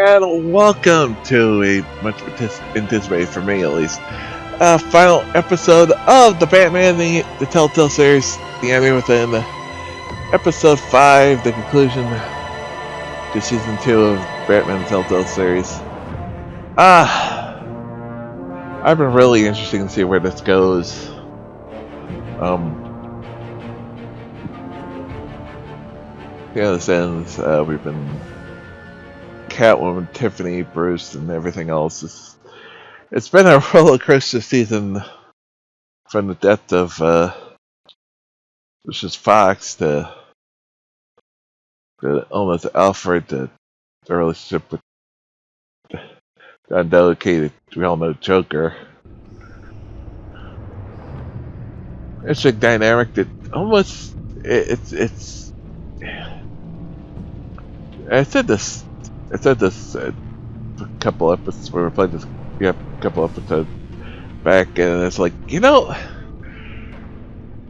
And welcome to a much anticipated, for me at least, final episode of the Batman the Telltale series, the anime within episode 5, the conclusion to season 2 of Batman the Telltale series. I've been really interested to see where this goes. This ends, we've been Catwoman, Tiffany, Bruce, and everything else. It's been a roller coaster season from the death of Lucius Fox to almost Alfred, to the relationship with the undelicated, we all know, Joker. It's a dynamic that almost it's. I said this a couple episodes when we played this. A couple episodes back, and it's like, the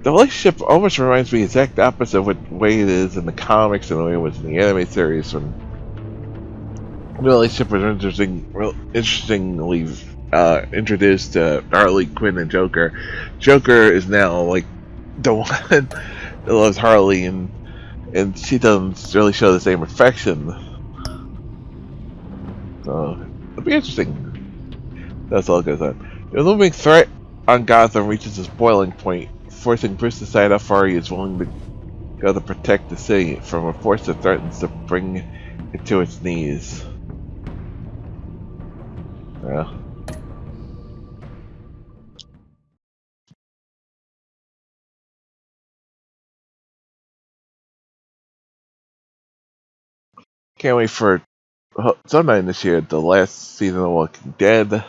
relationship almost reminds me the exact opposite of what way it is in the comics and the way it was in the anime series. When the relationship was interestingly introduced to Harley Quinn and Joker. Joker is now like the one that loves Harley, and she doesn't really show the same affection. So it'll be interesting. That's all goes on. The looming threat on Gotham reaches its boiling point, forcing Bruce to decide how far he is willing to go to protect the city from a force that threatens to bring it to its knees. Yeah. Can't wait for sometime this year, the last season of Walking Dead.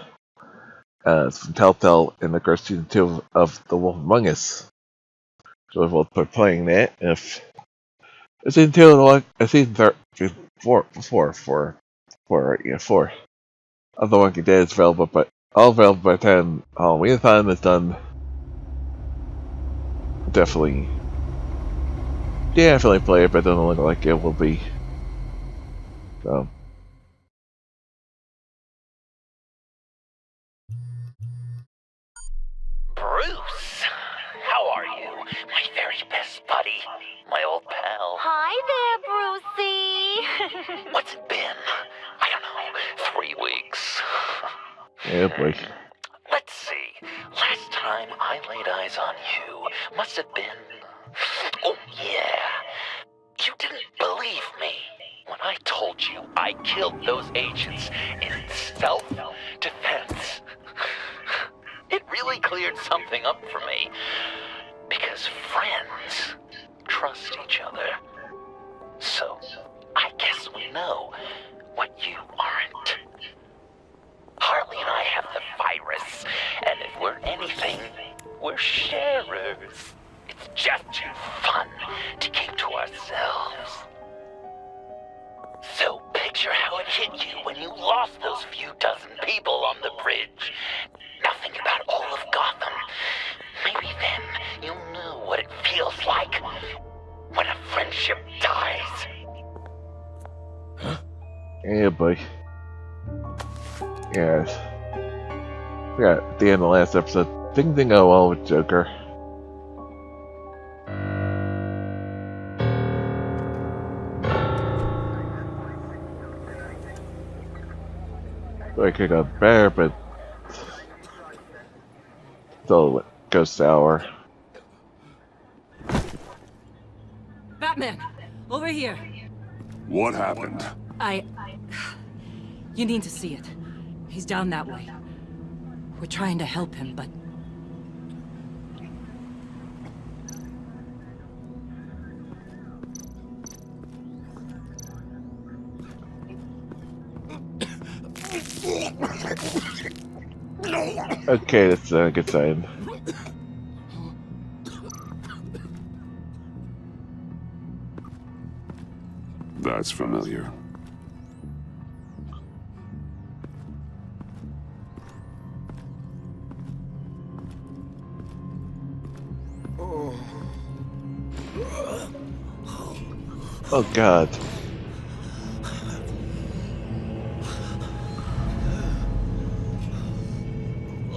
It's from Telltale, in the first season 2 of The Wolf Among Us. So we'll be playing that. If season 2 of season 4 of The Walking Dead is available, but all available by the time Halloween time is done. Definitely play it, but it doesn't look like it will be. So. Bruce, how are you? My very best buddy, my old pal. Hi there, Brucey. What's it been? I don't know, 3 weeks. Yeah, boy. Let's see. Last time I laid eyes on you must have been... Oh, yeah. You didn't believe me when I told you I killed those agents in self-defense. It really cleared something up for me. Because friends trust each other. So, I guess we know what you aren't. Harley and I have the virus, and if we're anything, we're sharers. It's just too fun to keep to ourselves. So picture how it hit you when you lost those few dozen people on the bridge. Nothing about all of Gotham. Maybe then you'll know what it feels like when a friendship dies. Huh? Yeah, boy. Yes. Yeah, at the end of the last episode, things didn't go well with Joker. It could go better, but still goes sour. Batman! Over here! What happened? You need to see it. He's down that way. We're trying to help him, but... Okay, that's a good sign. That's familiar. Oh God.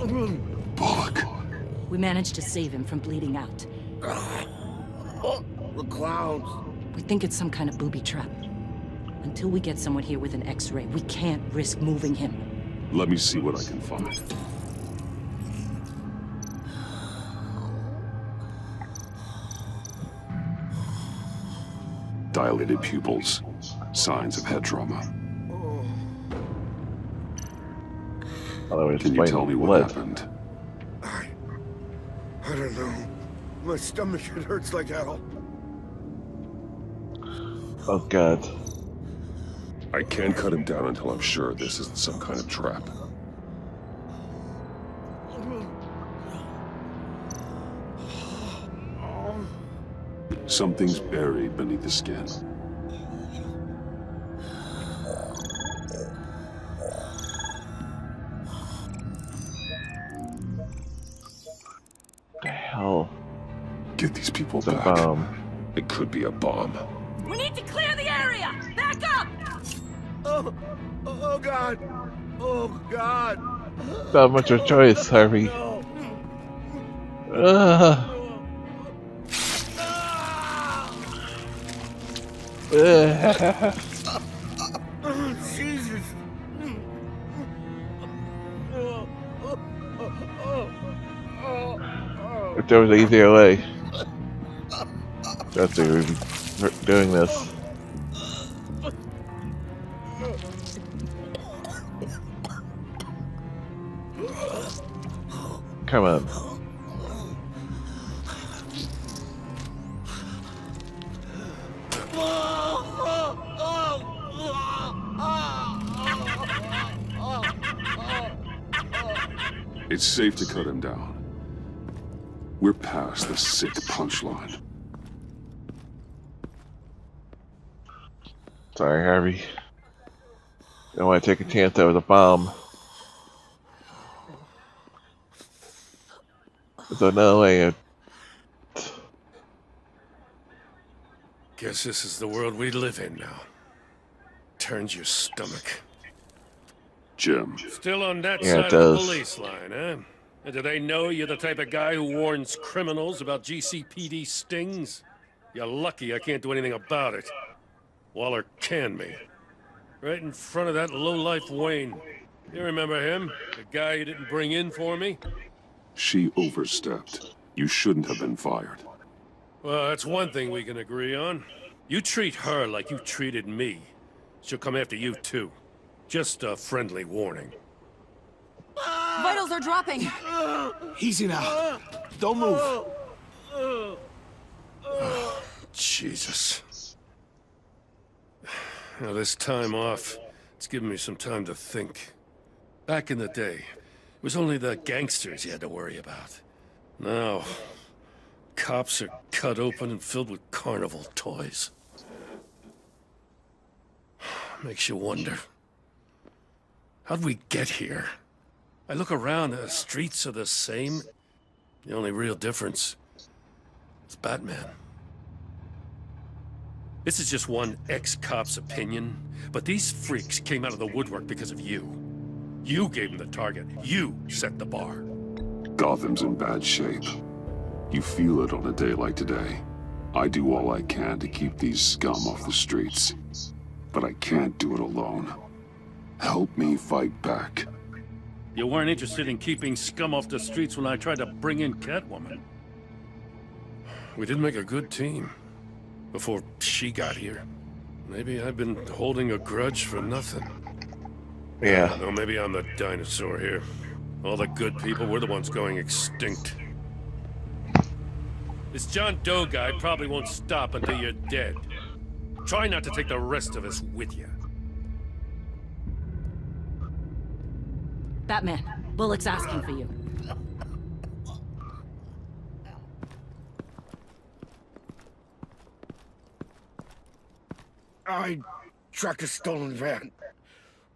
Bullock. We managed to save him from bleeding out. The clowns. We think it's some kind of booby trap. Until we get someone here with an X-ray, we can't risk moving him. Let me see what I can find. Dilated pupils. Signs of head trauma. Can you tell me what happened? I don't know. My stomach, it hurts like hell. Oh God. I can't cut him down until I'm sure this isn't some kind of trap. Something's buried beneath the skin. The hell? Get these people It's a back. bomb. It could be a bomb. We need to clear the area! Back up! Oh God. Oh God. Not much of a choice, Harvey. Ugh. Jesus. If there was an easier way, that's they would be doing this. Come on. It's safe to cut him down. We're past the sick punchline. Sorry, Harvey. Don't want to take a chance that was a bomb. There's no way. Guess this is the world we live in now. Turns your stomach. Jim. Still on that Yeah, it side of the does. police line, huh? And do they know you're the type of guy who warns criminals about GCPD stings? You're lucky I can't do anything about it. Waller canned me. Right in front of that lowlife Wayne. You remember him? The guy you didn't bring in for me? She overstepped. You shouldn't have been fired. Well, that's one thing we can agree on. You treat her like you treated me. She'll come after you, too. Just a friendly warning. Vitals are dropping! Easy now. Don't move. Jesus. Now, this time off, it's given me some time to think. Back in the day, it was only the gangsters you had to worry about. Now, cops are cut open and filled with carnival toys. Makes you wonder. How'd we get here? I look around, the streets are the same. The only real difference is Batman. This is just one ex-cop's opinion, but these freaks came out of the woodwork because of you. You gave them the target. You set the bar. Gotham's in bad shape. You feel it on a day like today. I do all I can to keep these scum off the streets. But I can't do it alone. Help me fight back. You weren't interested in keeping scum off the streets when I tried to bring in Catwoman. We did make a good team. Before she got here. Maybe I've been holding a grudge for nothing. Yeah. Or maybe I'm the dinosaur here. All the good people, we're the ones going extinct. This John Doe guy probably won't stop until you're dead. Try not to take the rest of us with you. Batman, Bullock's asking for you. I tracked a stolen van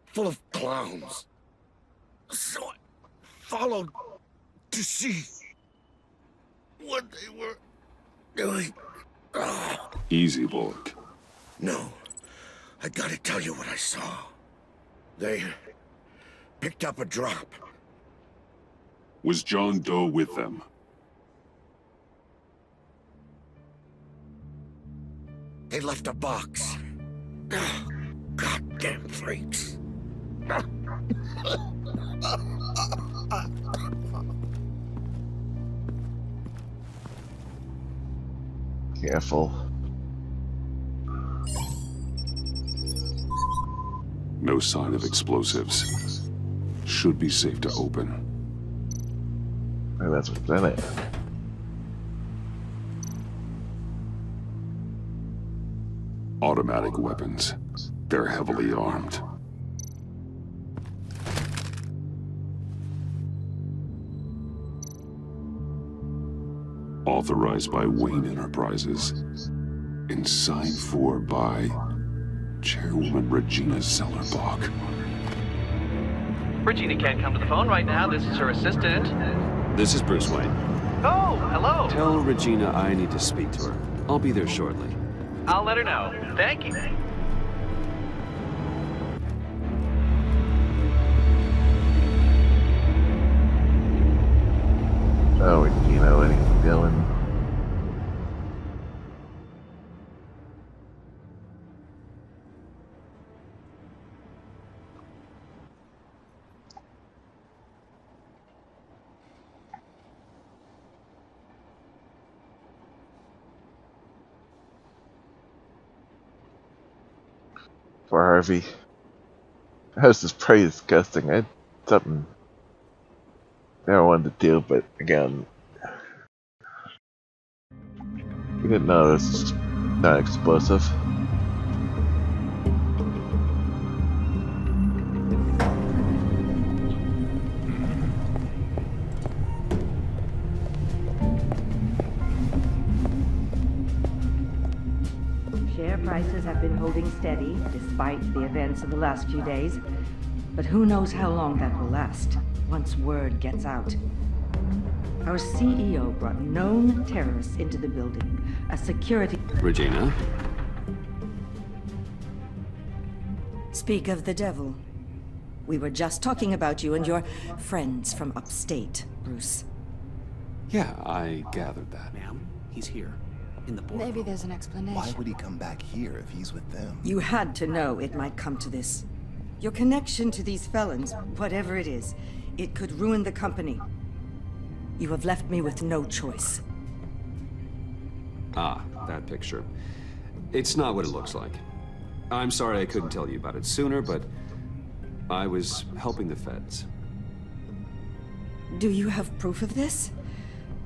full of clowns. So I followed to see what they were doing. Easy, Bullock. No, I gotta tell you what I saw. They picked up a drop. Was John Doe with them? They left a box. Goddamn freaks. Careful. No sign of explosives. Should be safe to open. Maybe that's what's in it. Automatic weapons. They're heavily armed. Authorized by Wayne Enterprises. And signed for by Chairwoman Regina Zellerbach. Regina can't come to the phone right now. This is her assistant. This is Bruce Wayne. Oh, hello. Tell Regina I need to speak to her. I'll be there shortly. I'll let her know. Thank you. Oh, you know what he's doing. For Harvey. That was just pretty disgusting. I had something I never wanted to do, but again, we didn't know this was not explosive. Share prices have been holding steady despite the events of the last few days. But who knows how long that will last once word gets out. Our CEO brought known terrorists into the building. A security... Regina? Speak of the devil. We were just talking about you and your friends from upstate, Bruce. Yeah, I gathered that. Ma'am, he's here. In the boardroom. Maybe there's an explanation. Why would he come back here if he's with them? You had to know it might come to this. Your connection to these felons, whatever it is, it could ruin the company. You have left me with no choice. Ah, that picture. It's not what it looks like. I'm sorry I couldn't tell you about it sooner, but I was helping the feds. Do you have proof of this?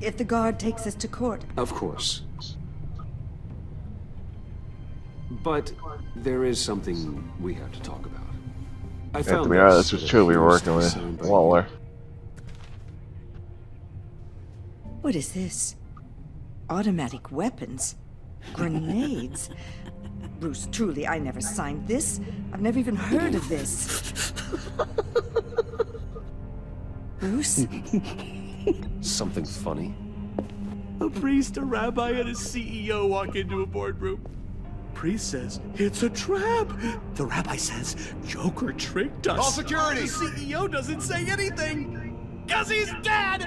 If the guard takes us to court? Of course. But there is something we have to talk about. I found this was true. We were working with Waller. What is this? Automatic weapons? Grenades? Bruce, truly, I never signed this. I've never even heard of this. Bruce? Something funny? A priest, a rabbi, and a CEO walk into a boardroom. Priest says, it's a trap. The rabbi says, Joker tricked us. Call security. The CEO doesn't say anything, 'cause he's dead.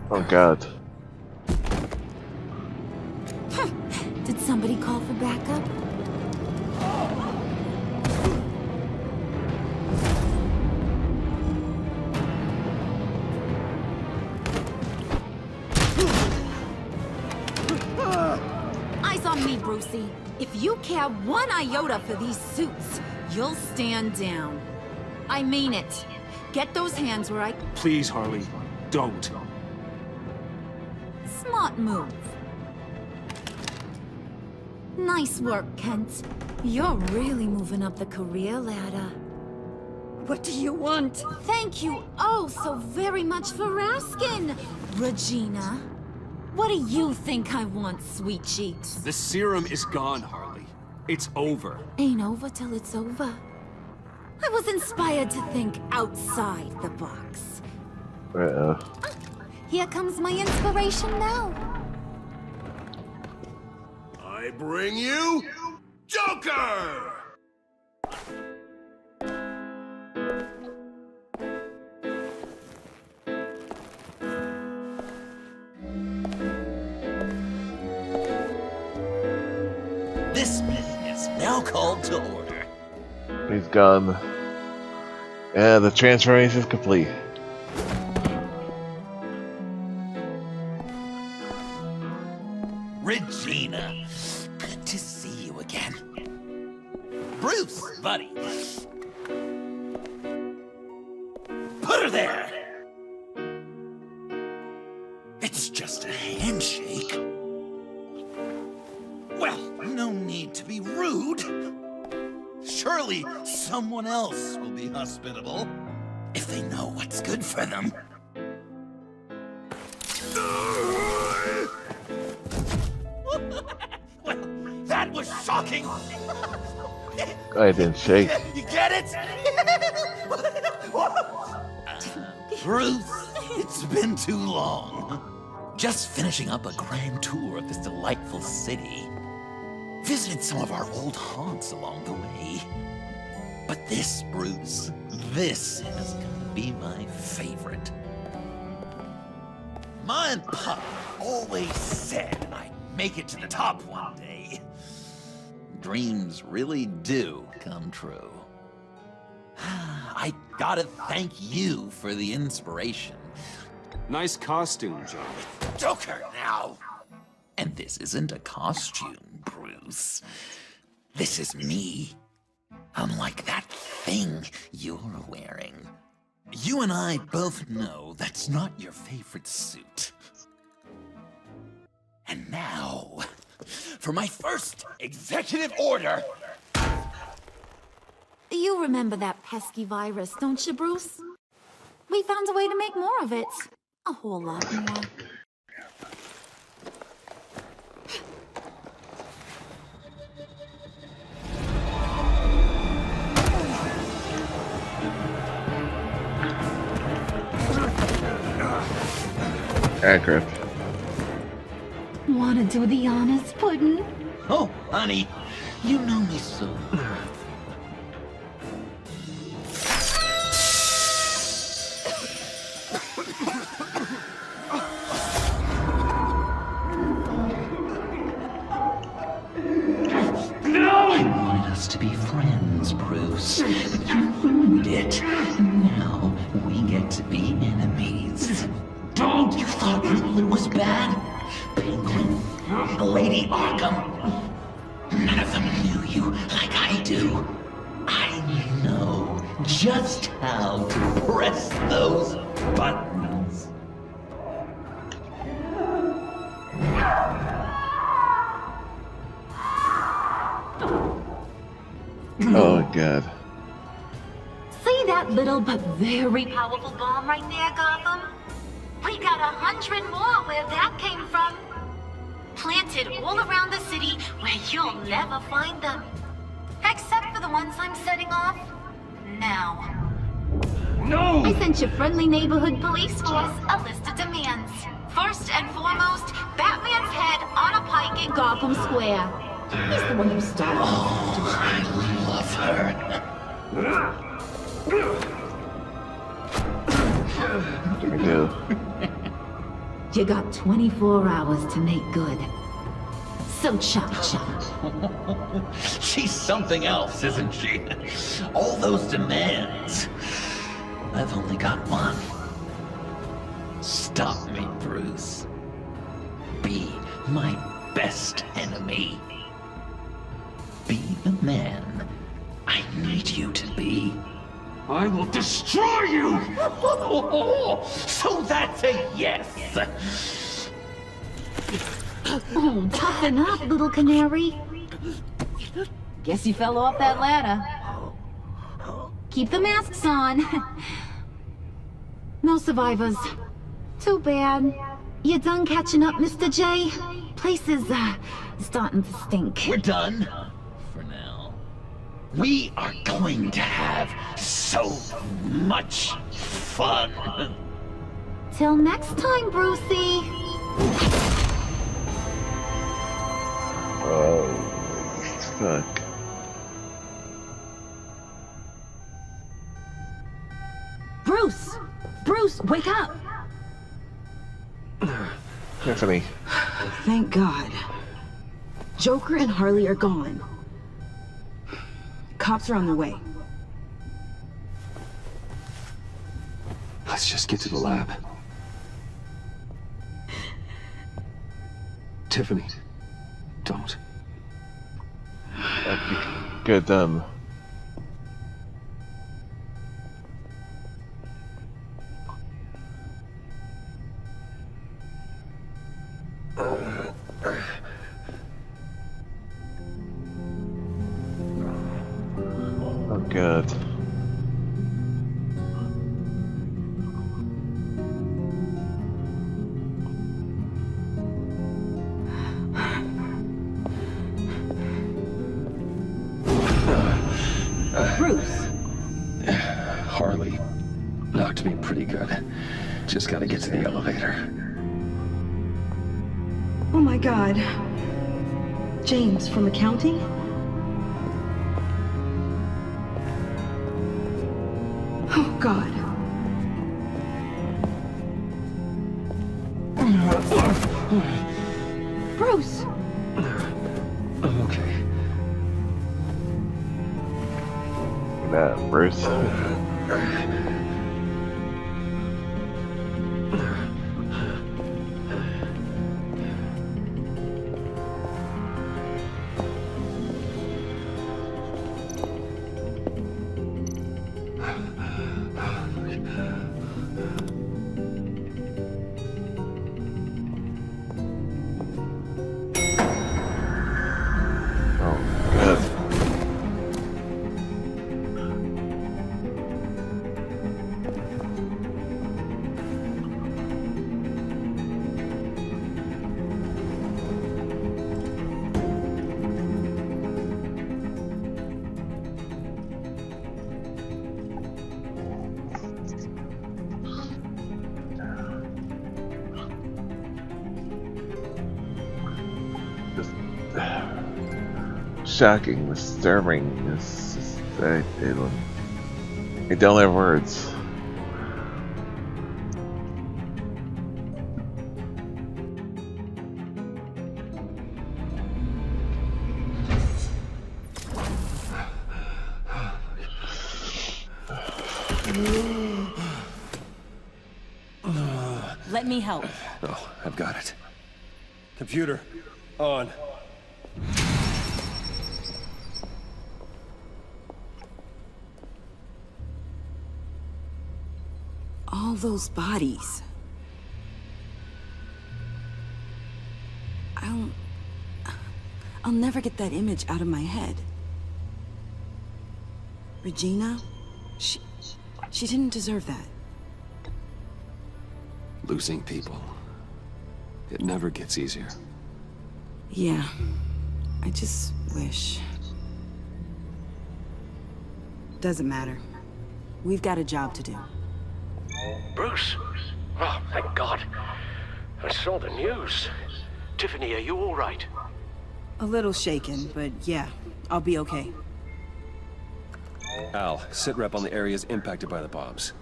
Oh god. Did somebody call for backup? Eyes on me, Brucey. If you care one iota for these suits, you'll stand down. I mean it. Get those hands where I... Please, Harley, don't. Smart move. Nice work, Kent. You're really moving up the career ladder. What do you want? Thank you oh so very much for asking, Regina. What do you think I want, sweet cheeks? The serum is gone, Harley. It's over. Ain't over till it's over. I was inspired to think outside the box. Here comes my inspiration now. I bring you Joker! This meeting is now called to order. He's gone. Yeah, the transformation is complete. Regina, good to see you again. Bruce, buddy. Put her there! It's just a handshake. Well, no need to be rude. Surely someone else will be hospitable if they know what's good for them. Well, that was shocking. I didn't shake. You get it? Bruce, it's been too long. Just finishing up a grand tour of this delightful city. Visited some of our old haunts along the way. But this, Bruce, this is gonna be my favorite. Ma and Pop always said I'd make it to the top one day. Dreams really do come true. I gotta thank you for the inspiration. Nice costume, John. Joker now! And this isn't a costume, Bruce. This is me. Unlike that thing you're wearing. You and I both know that's not your favorite suit. And now, for my first executive order. You remember that pesky virus, don't you, Bruce? We found a way to make more of it. A whole lot more. Accurate. Wanna do the honors, Puddin'? Oh, honey, you know me so well. I wanted us to be friends, Bruce. You ruined it. Now we get to be enemies. Don't! You thought Riddler was bad? Penguin, Lady Arkham. None of them knew you like I do. I know just how to press those buttons. Oh god. See that little but very powerful bomb right there, Gotham? We got 100 more where that came from. Planted all around the city where you'll never find them. Except for the ones I'm setting off now. No! I sent your friendly neighborhood police force a list of demands. First and foremost, Batman's head on a pike in Gotham Square. He's the one who started. Oh, I love her. I do. You got 24 hours to make good. So chop chop. She's something else, isn't she? All those demands. I've only got one. Stop me, Bruce. Be my best enemy. Be the man I need you to be. I will destroy you! So that's a yes! Oh, toughen up, little canary. Guess you fell off that ladder. Keep the masks on. No survivors. Too bad. You done catching up, Mr. J? Place is, starting to stink. We're done. For now. We are going to have so much fun. Till next time, Brucey. Oh. Fuck. Bruce! Bruce, wake up! Tiffany. Thank God. Joker and Harley are gone. Cops are on their way. Let's just get to the lab. Tiffany, don't. That'd be good, Oh, God. Bruce! Harley knocked me pretty good. Just gotta get to the elevator. Oh my God. James from accounting? Oh God. Bruce! Okay. That Bruce. Shocking, disturbing. It's just, I don't have words. Let me help. Oh, I've got it. Computer, on. All those bodies. I'll never get that image out of my head. Regina, she didn't deserve that. Losing people. It never gets easier. Yeah, I just wish. Doesn't matter. We've got a job to do. Bruce? Oh, thank God. I saw the news. Tiffany, are you all right? A little shaken, but yeah, I'll be okay. Al, sit rep on the areas impacted by the bombs.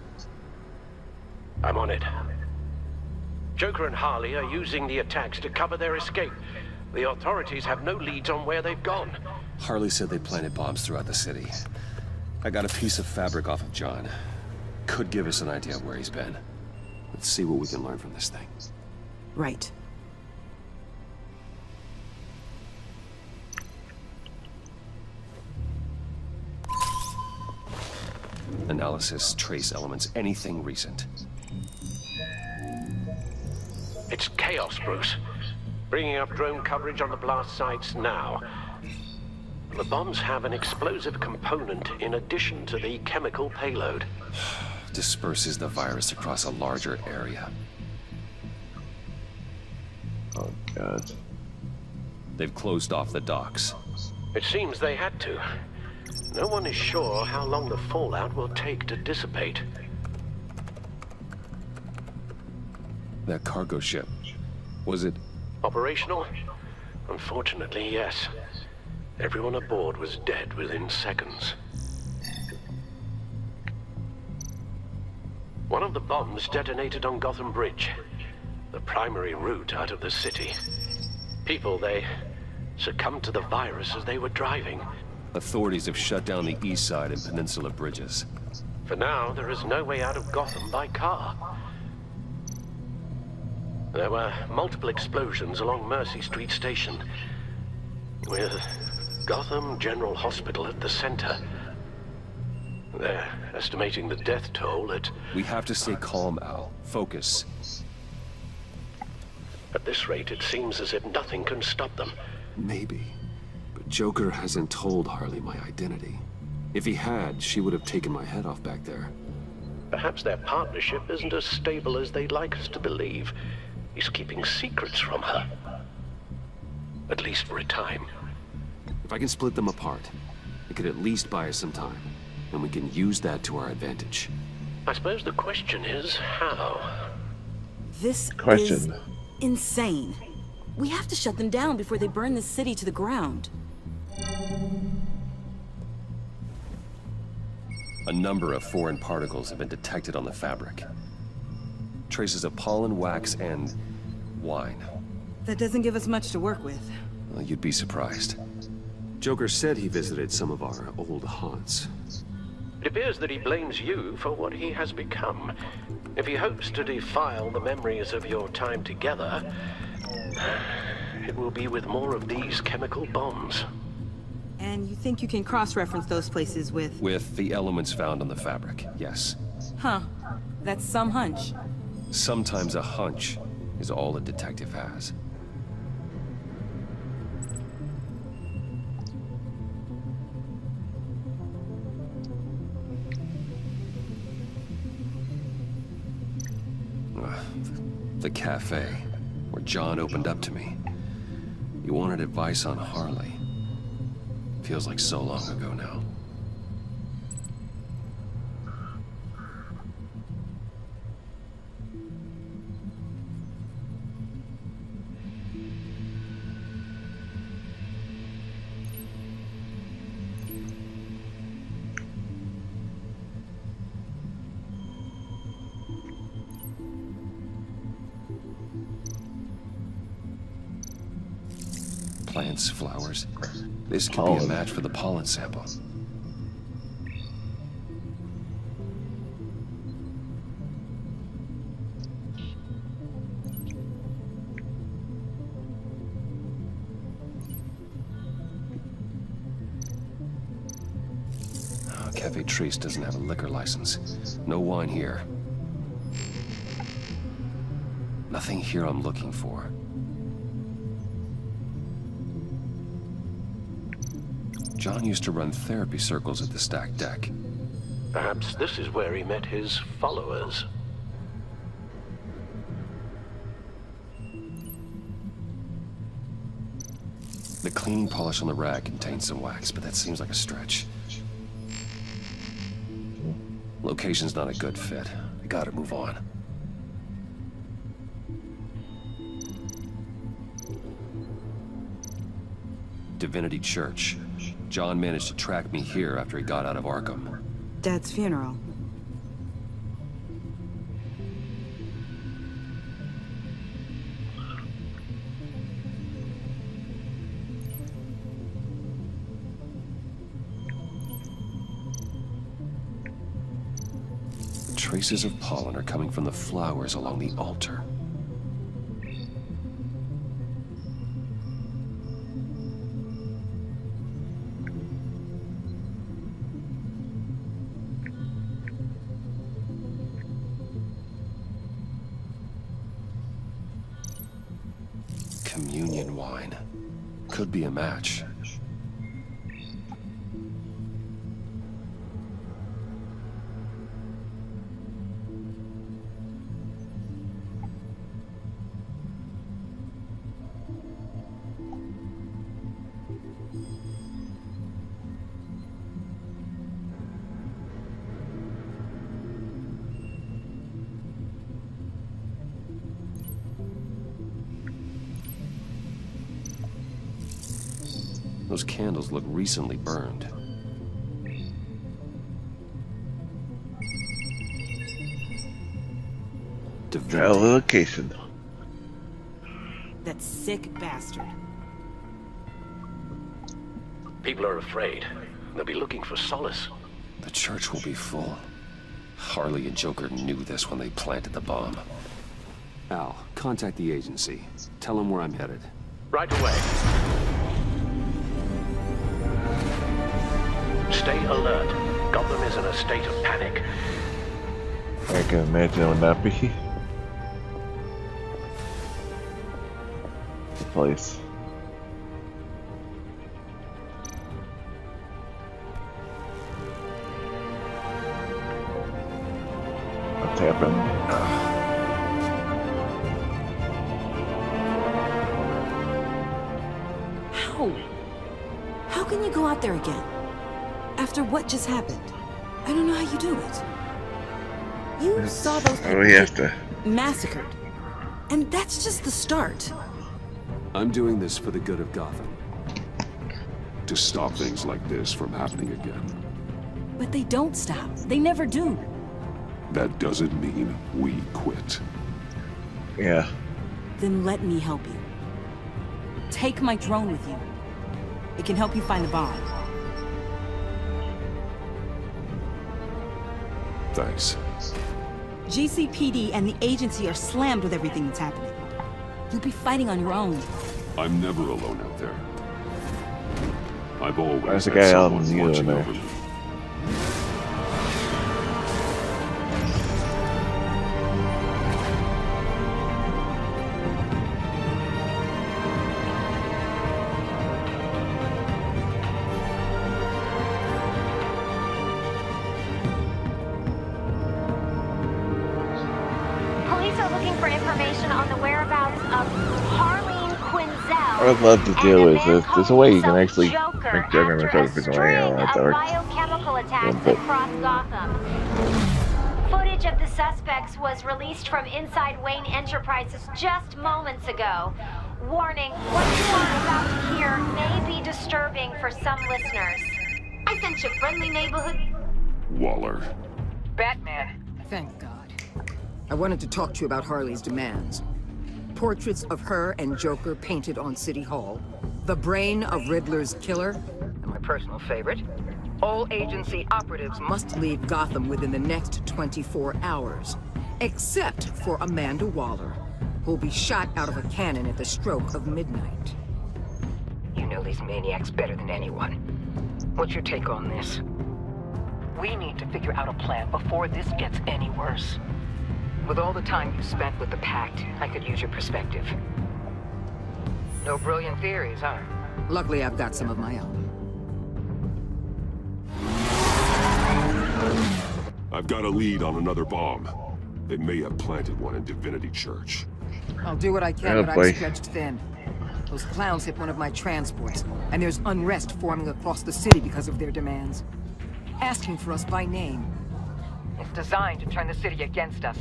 I'm on it. Joker and Harley are using the attacks to cover their escape. The authorities have no leads on where they've gone. Harley said they planted bombs throughout the city. I got a piece of fabric off of John. Could give us an idea of where he's been. Let's see what we can learn from this thing. Right. Analysis, trace elements, anything recent. It's chaos, Bruce. Bringing up drone coverage on the blast sites now. The bombs have an explosive component in addition to the chemical payload. Disperses the virus across a larger area. Oh, God. They've closed off the docks. It seems they had to. No one is sure how long the fallout will take to dissipate. That cargo ship, was it... Operational? Unfortunately, yes. Everyone aboard was dead within seconds. One of the bombs detonated on Gotham Bridge, the primary route out of the city. People, they succumbed to the virus as they were driving. Authorities have shut down the east side and peninsula bridges. For now, there is no way out of Gotham by car. There were multiple explosions along Mercy Street Station, with Gotham General Hospital at the center. They're estimating the death toll at... We have to stay calm, Al. Focus. At this rate, it seems as if nothing can stop them. Maybe. But Joker hasn't told Harley my identity. If he had, she would have taken my head off back there. Perhaps their partnership isn't as stable as they'd like us to believe. He's keeping secrets from her. At least for a time. If I can split them apart, it could at least buy us some time. And we can use that to our advantage. I suppose the question is, how? This is insane. We have to shut them down before they burn this city to the ground. A number of foreign particles have been detected on the fabric. Traces of pollen, wax, and wine. That doesn't give us much to work with. Well, you'd be surprised. Joker said he visited some of our old haunts. It appears that he blames you for what he has become. If he hopes to defile the memories of your time together, it will be with more of these chemical bombs. And you think you can cross-reference those places with... With the elements found on the fabric, yes. Huh. That's some hunch. Sometimes a hunch is all a detective has. The cafe, where John opened up to me. He wanted advice on Harley. Feels like so long ago now. Plants, flowers. This could be a match for the pollen sample. Oh, Cafe Trace doesn't have a liquor license. No wine here. Nothing here I'm looking for. John used to run therapy circles at the stacked deck. Perhaps this is where he met his followers. The cleaning polish on the rag contains some wax, but that seems like a stretch. Location's not a good fit. I gotta move on. Divinity Church. John managed to track me here after he got out of Arkham. Dad's funeral. Traces of pollen are coming from the flowers along the altar. Communion wine. Could be a match. Those candles look recently burned. Divinity. Location. That sick bastard. People are afraid. They'll be looking for solace. The church will be full. Harley and Joker knew this when they planted the bomb. Al, contact the agency. Tell them where I'm headed. Right away. Stay alert. Gotham is in a state of panic. I can imagine it would not be. The place. What's happened? How can you go out there again? After what just happened? I don't know how you do it. You saw those people get massacred. And that's just the start. I'm doing this for the good of Gotham. To stop things like this from happening again. But they don't stop. They never do. That doesn't mean we quit. Yeah. Then let me help you. Take my drone with you. It can help you find the bomb. Thanks. GCPD and the agency are slammed with everything that's happening. You'll be fighting on your own. I'm never alone out there. I've always There's a had guy out in someone the watching there. over me. Police are looking for information on the whereabouts of Harleen Quinzel. What I'd love to do is there's a way you can actually make Joker himself his way out of dark. Biochemical attacks across Gotham. Footage of the suspects was released from inside Wayne Enterprises just moments ago. Warning, what you are about to hear may be disturbing for some listeners. I sent you friendly neighborhood. Waller. Batman. Thank God. I wanted to talk to you about Harley's demands. Portraits of her and Joker painted on City Hall. The brain of Riddler's killer. And my personal favorite. All agency operatives must leave Gotham within the next 24 hours. Except for Amanda Waller, who'll be shot out of a cannon at the stroke of midnight. You know these maniacs better than anyone. What's your take on this? We need to figure out a plan before this gets any worse. With all the time you spent with the Pact, I could use your perspective. No brilliant theories, huh? Luckily, I've got some of my own. I've got a lead on another bomb. They may have planted one in Divinity Church. I'll do what I can, but I'm stretched thin. Those clowns hit one of my transports, and there's unrest forming across the city because of their demands. Asking for us by name. It's designed to turn the city against us.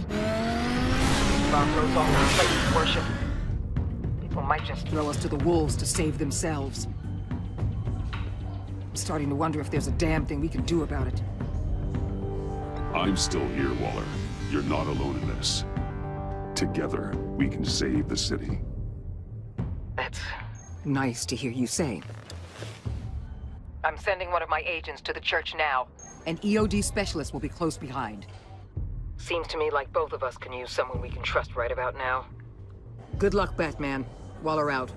Bomb goes off in places worship. People might just throw us to the wolves to save themselves. I'm starting to wonder if there's a damn thing we can do about it. I'm still here, Waller. You're not alone in this. Together, we can save the city. That's nice to hear you say. I'm sending one of my agents to the church now. An EOD specialist will be close behind. Seems to me like both of us can use someone we can trust right about now. Good luck, Batman. Waller out.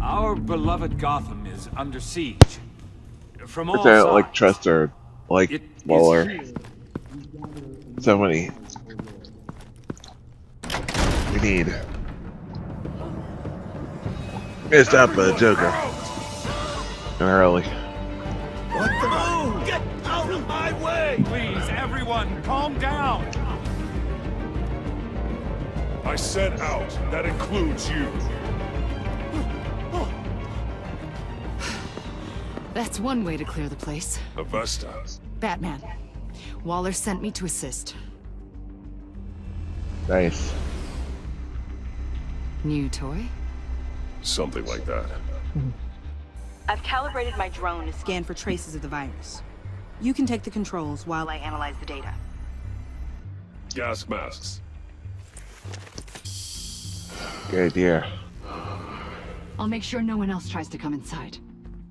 Our beloved Gotham is under siege. From all I don't sides. like trust or like Waller. So many. We need. It's stop Joker. Early. What the? Get out of my way! Please, everyone, calm down. I said out. That includes you. That's one way to clear the place. Avesta. Batman. Waller sent me to assist. Nice. New toy? Something like that. I've calibrated my drone to scan for traces of the virus. You can take the controls while I analyze the data. Gas masks. Good idea. I'll make sure no one else tries to come inside.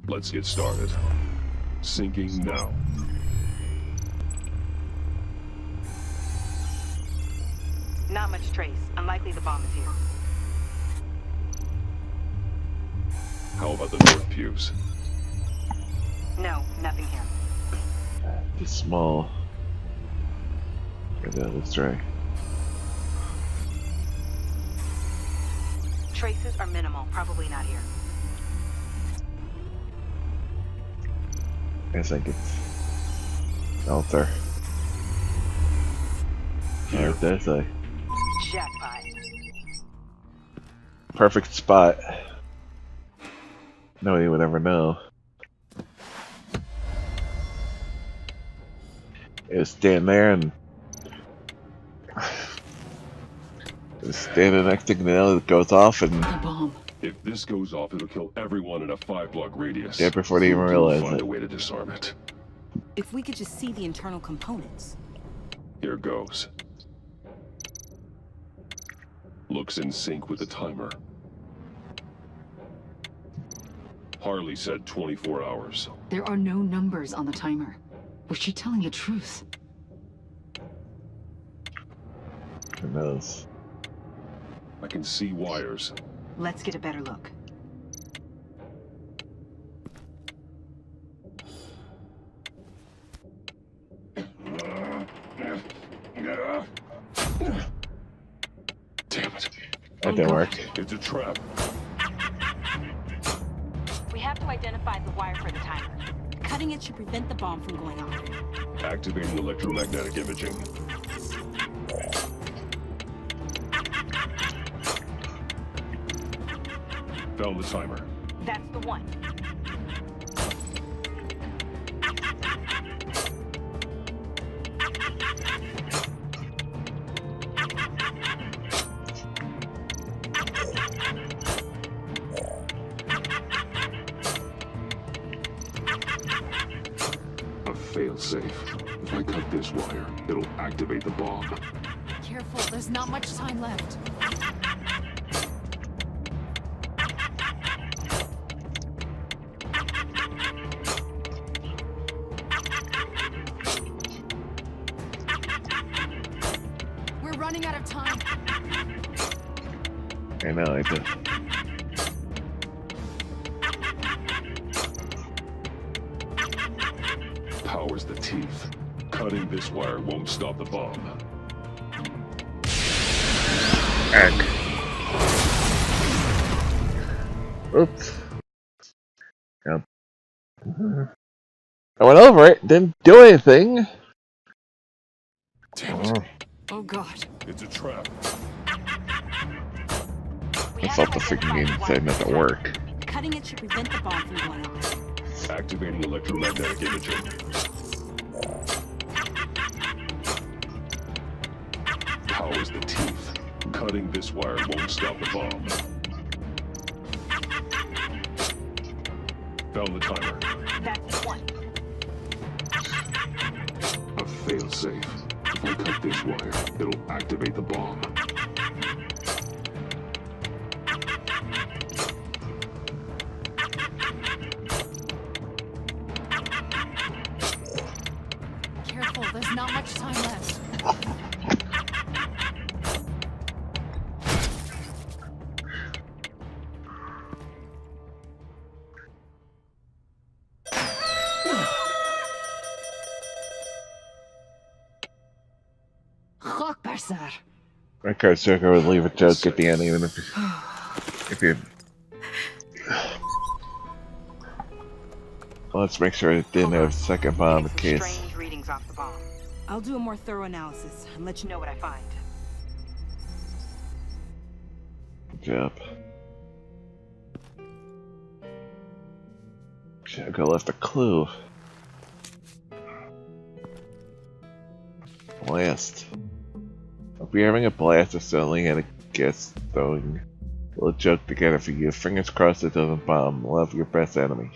Let's get started. Syncing now. Not much trace. Unlikely the bomb is here. How about the north pews? No, nothing here. Too small. Okay, let's try. Traces are minimal. Probably not here. I think it's altar. Here, there's a jackpot. Perfect spot. Nobody would ever know. It was standing there and it was standing next to the other that goes off and the bomb. If this goes off, it'll kill everyone in a 5-block radius. Yeah, before they even realize find it. a way to disarm it. If we could just see the internal components. Here goes. Looks in sync with the timer. Harley said 24 hours. There are no numbers on the timer. Was she telling the truth? Who knows? I can see wires. Let's get a better look. Damn it. That didn't work. It's a trap. We have to identify the wire for the timer. Cutting it should prevent the bomb from going off. Activating electromagnetic imaging. Found the timer. That's the one. A failsafe. If I cut this wire, it'll activate the bomb. Careful, there's not much time left. We're running out of time. I know, I did. Powers the teeth. Cutting this wire won't stop the bomb. Heck. Oops. Yep. I went over it, didn't do anything. Damn it. Oh god. It's a trap. I thought the freaking game said not to work. Cutting it should prevent the bomb from going off. Activating electromagnetic imaging. Powers the teeth. Cutting this wire won't stop the bomb. Found the timer. That's the one. A failsafe. If I cut this wire, it'll activate the bomb. Careful, there's not much time left. My card circle would leave a joke at the end, even if you. Let's make sure it didn't have a second bomb in case. Strange readings off the bomb. I'll do a more thorough analysis and let you know what I find. Joker left a clue. Blast. Hope you're having a blast. I certainly had a guess throwing a little joke together for you. Fingers crossed it doesn't bomb. Love, your best enemy.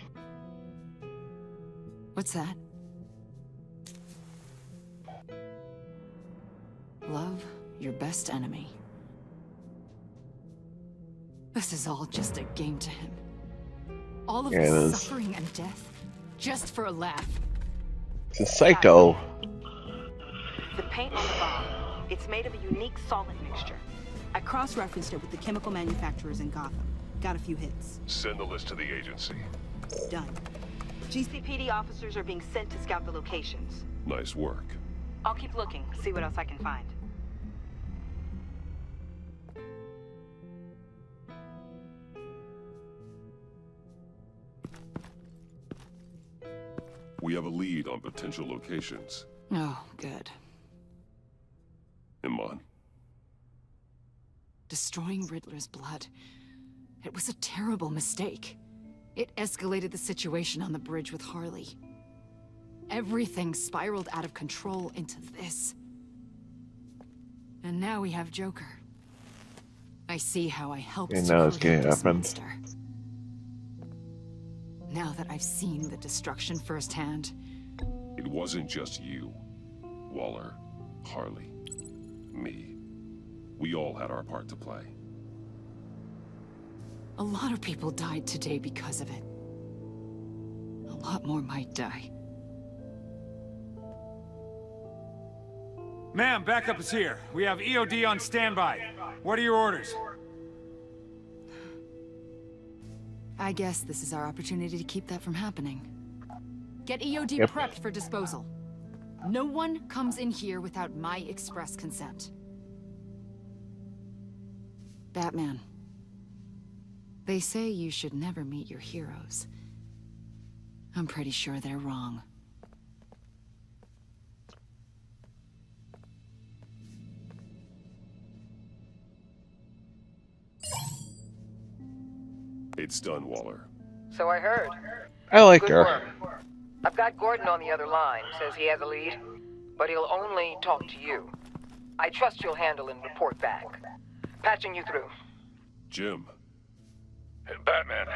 What's that? Love, your best enemy. This is all just a game to him. All of this suffering and death, just for a laugh. It's a psycho. The paint on the bomb, it's made of a unique solid mixture. I cross-referenced it with the chemical manufacturers in Gotham. Got a few hits. Send the list to the agency. Done. GCPD officers are being sent to scout the locations. Nice work. I'll keep looking, see what else I can find. We have a lead on potential locations. Oh, good. Iman. Destroying Riddler's blood. It was a terrible mistake. It escalated the situation on the bridge with Harley. Everything spiraled out of control into this. And now we have Joker. I see how I helped it's gonna happen. Monster. Now that I've seen the destruction firsthand. It wasn't just you. Waller, Harley, me. We all had our part to play. A lot of people died today because of it. A lot more might die. Ma'am, backup is here. We have EOD on standby. What are your orders? I guess this is our opportunity to keep that from happening. Get EOD Yep. prepped for disposal. No one comes in here without my express consent. Batman. They say you should never meet your heroes. I'm pretty sure they're wrong. It's done, Waller. So I heard. I like Good her. work. I've got Gordon on the other line. Says he has a lead, but he'll only talk to you. I trust you'll handle and report back. Patching you through. Jim. Batman,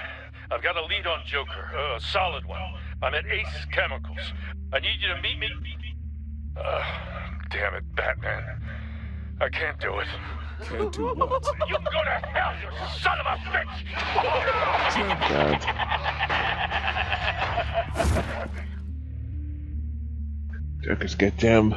I've got a lead on Joker, a solid one. I'm at Ace Chemicals. I need you to meet me. Damn it, Batman. I can't do it. Can't do what? You go to hell, you son of a bitch! God. Joker's get Jim.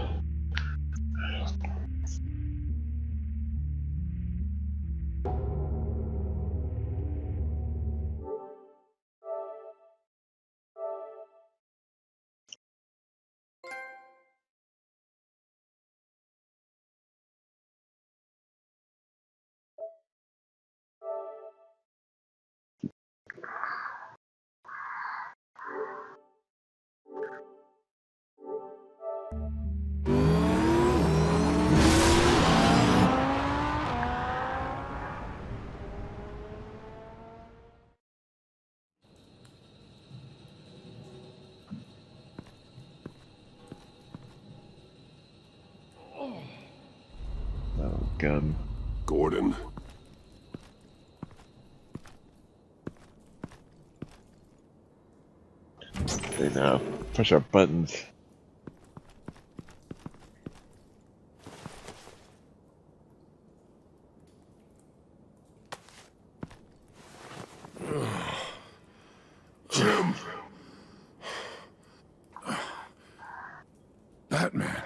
Oh, gun. Gordon. They now push our buttons. Jim. Batman.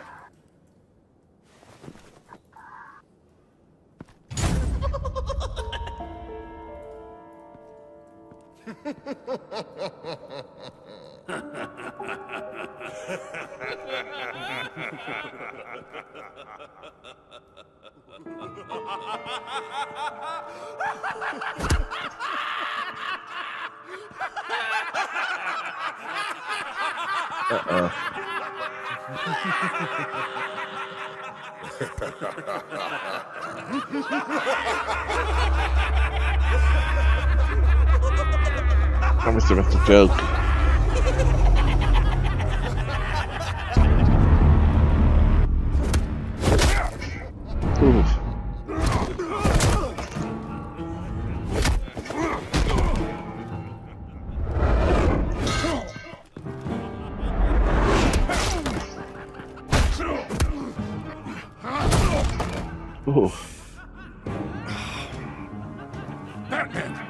Uh-oh. I must have missed a joke. Ooh. Batman!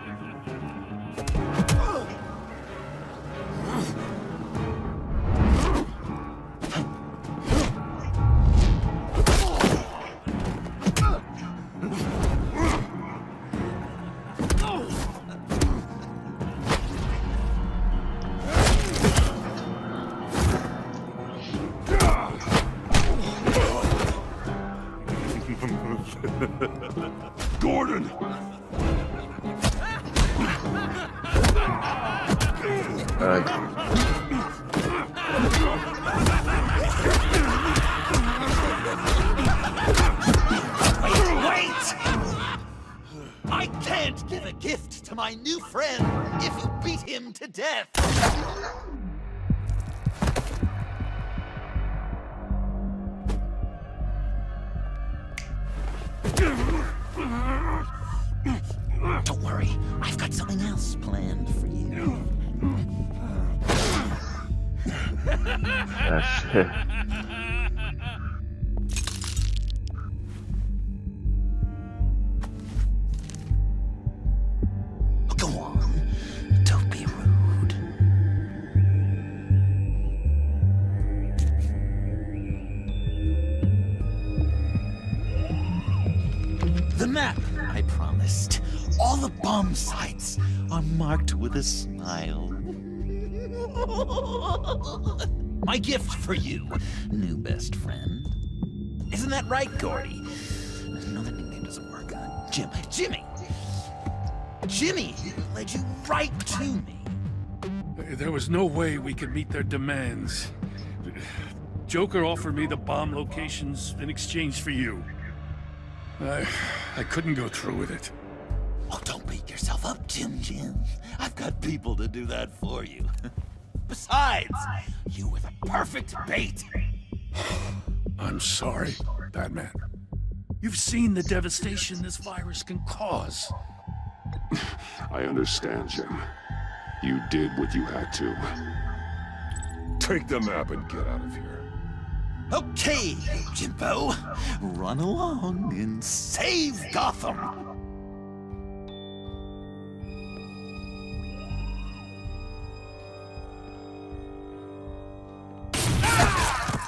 Gordon! Wait! I can't give a gift to my new friend if you beat him to death. Don't worry, I've got something else planned for you. Go on, don't be rude. The map I promised. All the bomb sites are marked with a smile. My gift for you, new best friend. Isn't that right, Gordy? No, that nickname doesn't work. Jimmy led you right to me. There was no way we could meet their demands. Joker offered me the bomb locations in exchange for you. I couldn't go through with it. Oh, don't beat yourself up, Jim. I've got people to do that for you. Besides, you were the perfect bait. I'm sorry, Batman. You've seen the devastation this virus can cause. I understand, Jim. You did what you had to. Take the map and get out of here. Okay, Jimbo. Run along and save Gotham.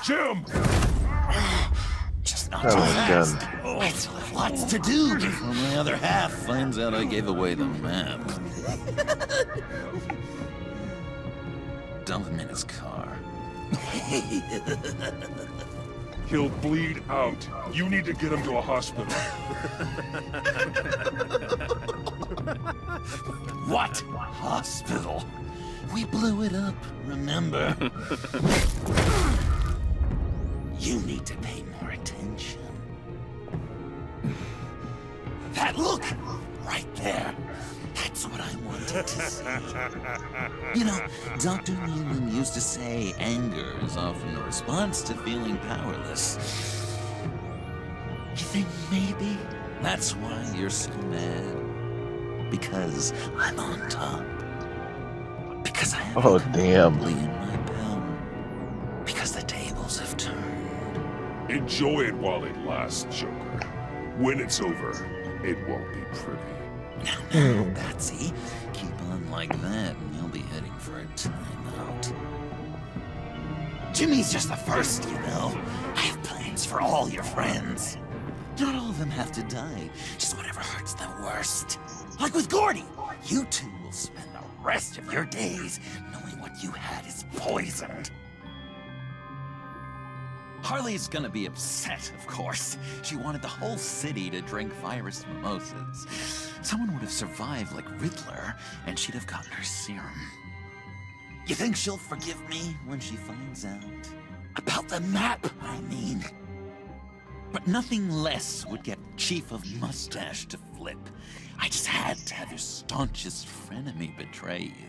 Jim! Just not too fast. I still have lots to do before my other half finds out I gave away the map. Dump him in his car. He'll bleed out. You need to get him to a hospital. What hospital? We blew it up, remember? You need to pay more attention. That look! Right there. That's what I wanted to see. You know, Dr. Newman used to say anger is often a response to feeling powerless. You think maybe that's why you're so mad? Because I'm on top. Because I have Oh, damn. in my power. Because the tables have turned. Enjoy it while it lasts, Joker. When it's over, it won't be pretty. Now, Batsy, keep on like that and you'll be heading for a timeout. Jimmy's just the first, you know. I have plans for all your friends. Not all of them have to die, just whatever hurts them worst. Like with Gordy, you two will spend the rest of your days knowing what you had is poisoned. Harley's gonna be upset, of course. She wanted the whole city to drink virus mimosas. Someone would have survived like Riddler, and she'd have gotten her serum. You think she'll forgive me when she finds out? About the map, I mean. But nothing less would get Chief of Mustache to flip. I just had to have your staunchest frenemy betray you.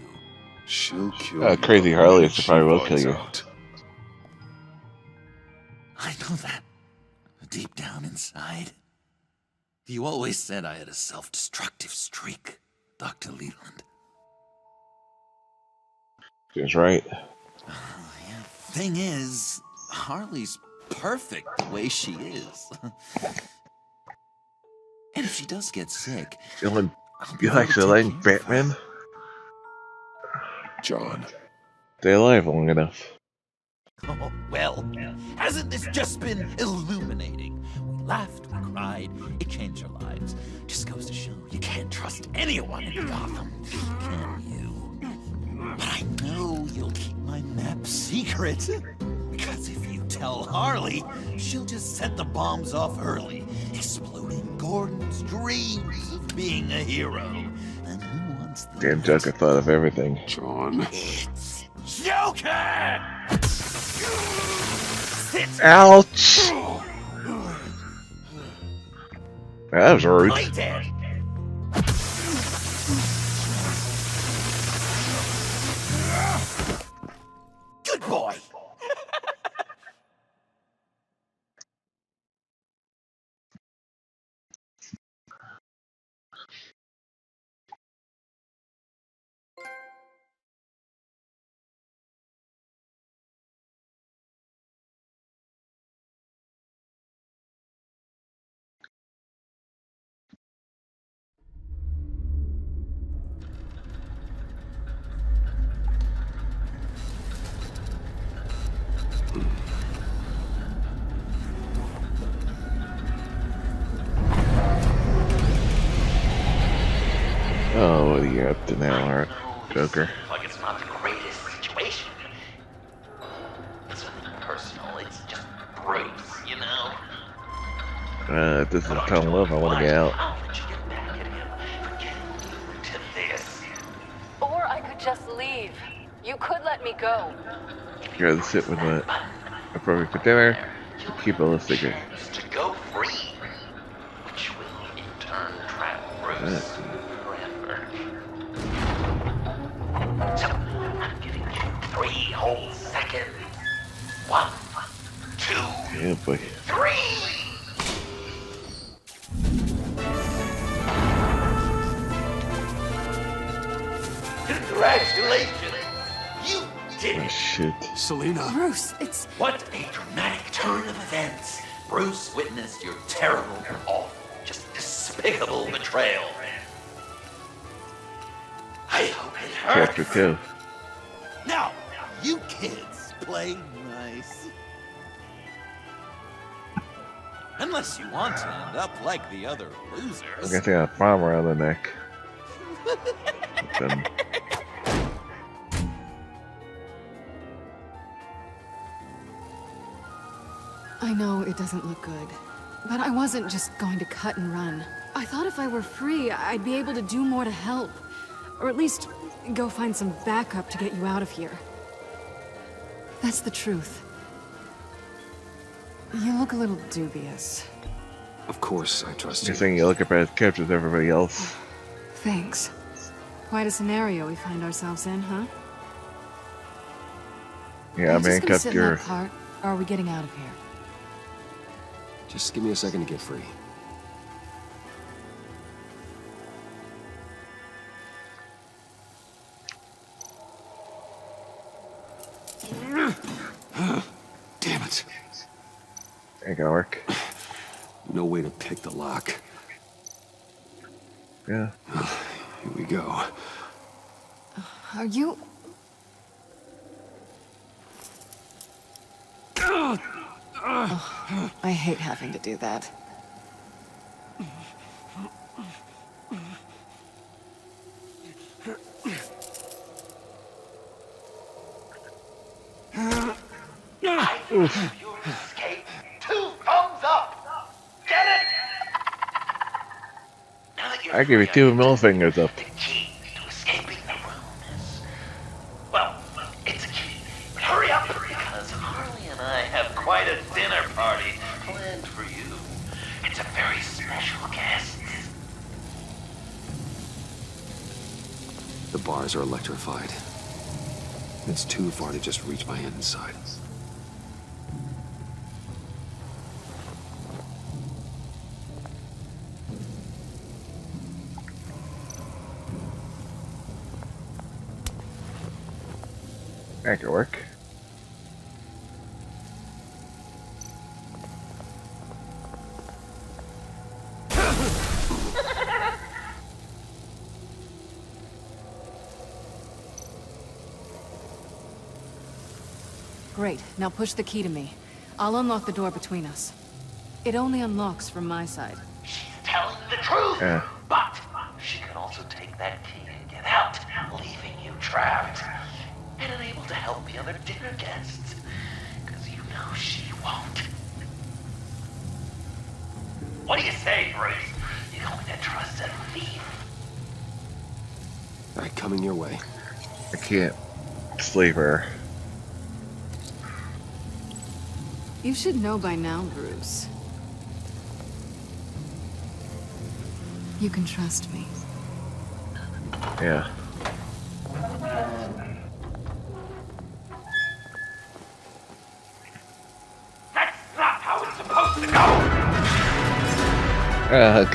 She'll kill you. Crazy Harley, she probably will kill you. I know that. Deep down inside. You always said I had a self-destructive streak, Dr. Leland. She's right. Thing is, Harley's perfect the way she is. And if she does get sick, You actually letting Batman John. stay alive long enough. oh, well, hasn't this just been illuminating? We laughed, we cried, it changed our lives. Just goes to show you can't trust anyone in Gotham, can you? But I know you'll keep my map secret. Because if you tell Harley, she'll just set the bombs off early, exploding Gordon's dreams of being a hero. And who wants the Damn Joker thought of everything. John. It's Joker! Ouch! That was rude. My dad. Good boy. Oh, what are you up to now, Joker? Like it's not the greatest situation. It's nothing personal, it's just Bruce, you know? If this is kind of love, I want to get out. I'll let you get back at him for getting you to this. Or I could just leave. You could let me go. I'd rather sit with my appropriate for dinner, keep a little secret. To go free, which will in turn trap Bruce forever. So, I'm giving you 3 whole seconds. 1, 2, Yeah, boy. 3! Congratulations! You did it! Oh, shit. Selina. Bruce, it's... What a dramatic turn of events! Bruce witnessed your terrible, awful, just despicable betrayal. I hope it hurts. Chapter 2. Now, you kids play nice. Unless you want to end up like the other losers. I guess I got a farm around the neck. Then I know it doesn't look good, but I wasn't just going to cut and run. I thought if I were free, I'd be able to do more to help. Or at least go find some backup to get you out of here. That's the truth. You look a little dubious. Of course, I trust you're you. saying you look up as characters as everybody else. Thanks. Quite a scenario we find ourselves in, huh? Yeah, Are I'm you just gonna handcuffed sit in your... that cart, or are we getting out of here? Just give me a second to get free. Damn it. Ain't gonna work. No way to pick the lock. Yeah. Here we go. Are you... Oh, I hate having to do that. I give your escape 2 thumbs up! Get it? Now that you're I give you free, 2 middle fingers up. the key to escaping the room is... Well, it's a key. But hurry up, because Harley and I have quite a dinner party planned for you. It's a very special guest. The bars are electrified. It's too far to just reach my hand inside. That could work. Great. Now push the key to me. I'll unlock the door between us. It only unlocks from my side. She's telling the truth! Yeah. But she can also take that key and get out, leaving you trapped. And unable to help the other dinner guests. Because you know she won't. What do you say, Bruce? You going to trust a thief? Alright, coming your way. I can't slave her. You should know by now, Bruce. You can trust me. Yeah. That's not how it's supposed to go! Ugh.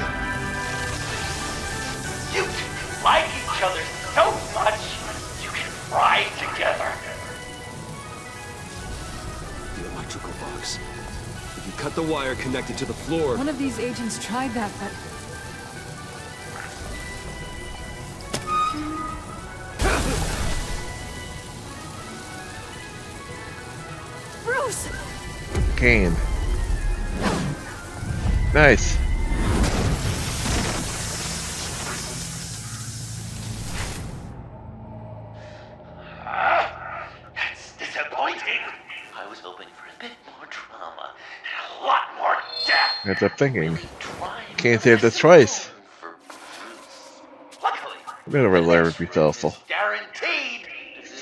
You two like each other so much, you can ride together. The electrical box. If you cut the wire connected to the floor... One of these agents tried that, but... Bruce! Kane. Nice. That's disappointing. I was hoping for a bit more drama and a lot more death. That's up thinking. Can't save this twice. Luckily, I'm gonna relive yourself guaranteed.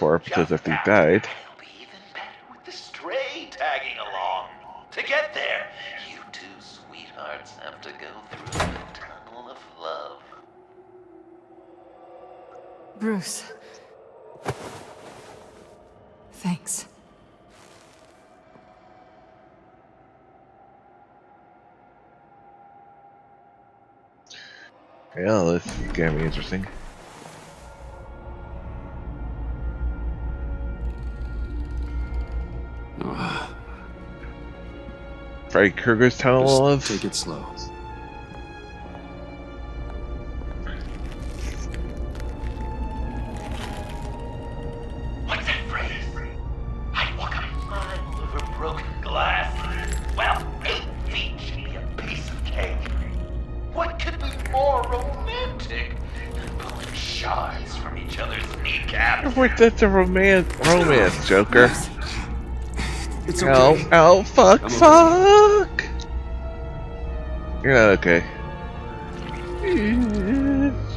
for because if he died. It'll be even better with the stray tagging along. To get there, you two sweethearts have to go through the tunnel of love. Bruce. Thanks. Yeah, this is gonna be interesting. Freddy Krueger's Tunnel of Love? Take it slow. What's that phrase? I'd walk a mile over broken glass. Well, 8 feet should be a piece of cake. What could be more romantic than pulling shards from each other's kneecaps? That's a romance, Joker. It's okay. Oh, fuck, fuck! You're not okay.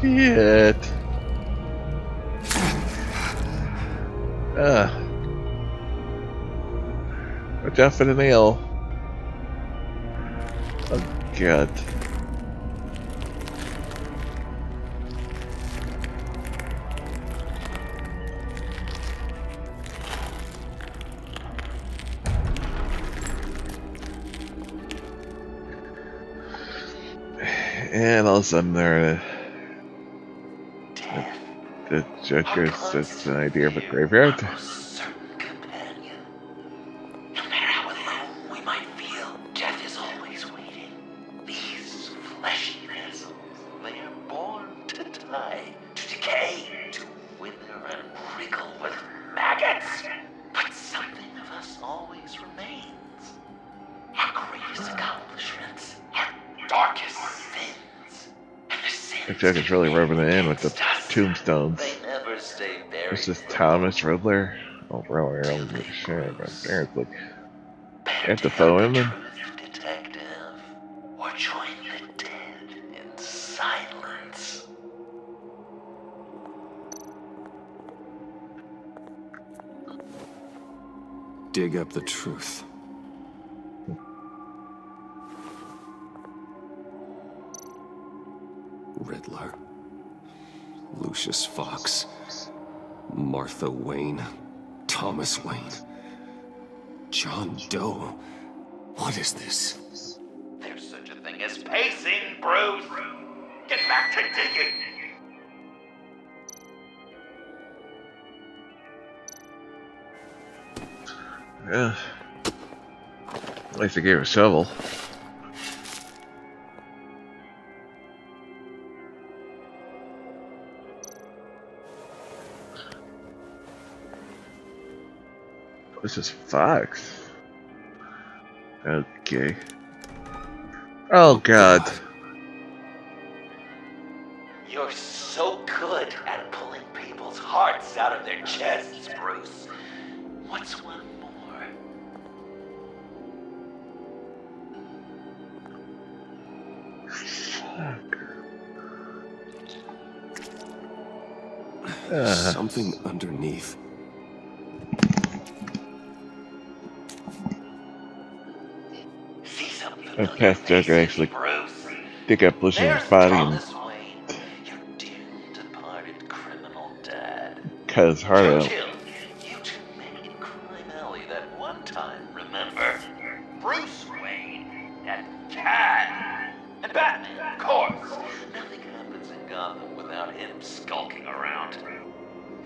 Shit. Watch out for the nail. Oh, God. And all of a sudden the Joker's just an idea of a graveyard. No matter how alone we might feel, death is always waiting. These fleshy vessels, they are born to die, to decay, to wither and wriggle with maggots. But something of us always remains. Our greatest accomplishments, our darkest sins. The Joker's really rubbing it in with the tombstones. They never stay buried. This is Thomas Riddler. Oh, really? I don't give a shit. My parents look. You have to follow him in. Detective, or join the dead in silence. Dig up the truth. Riddler, Lucius Fox, Martha Wayne, Thomas Wayne, John Doe. What is this? There's such a thing as pacing, Bruce. Get back to digging. Yeah. At least I gave her a shovel. This is Fox. Okay. Oh God. You're so good at pulling people's hearts out of their chests, Bruce. What's one more? Something underneath. See something I passed Joker actually dig up Lucian's body and cut his heart out. You two met in Crime Alley that one time, remember? Bruce Wayne and Cat. And Batman, of course. Nothing happens in Gotham without him skulking around.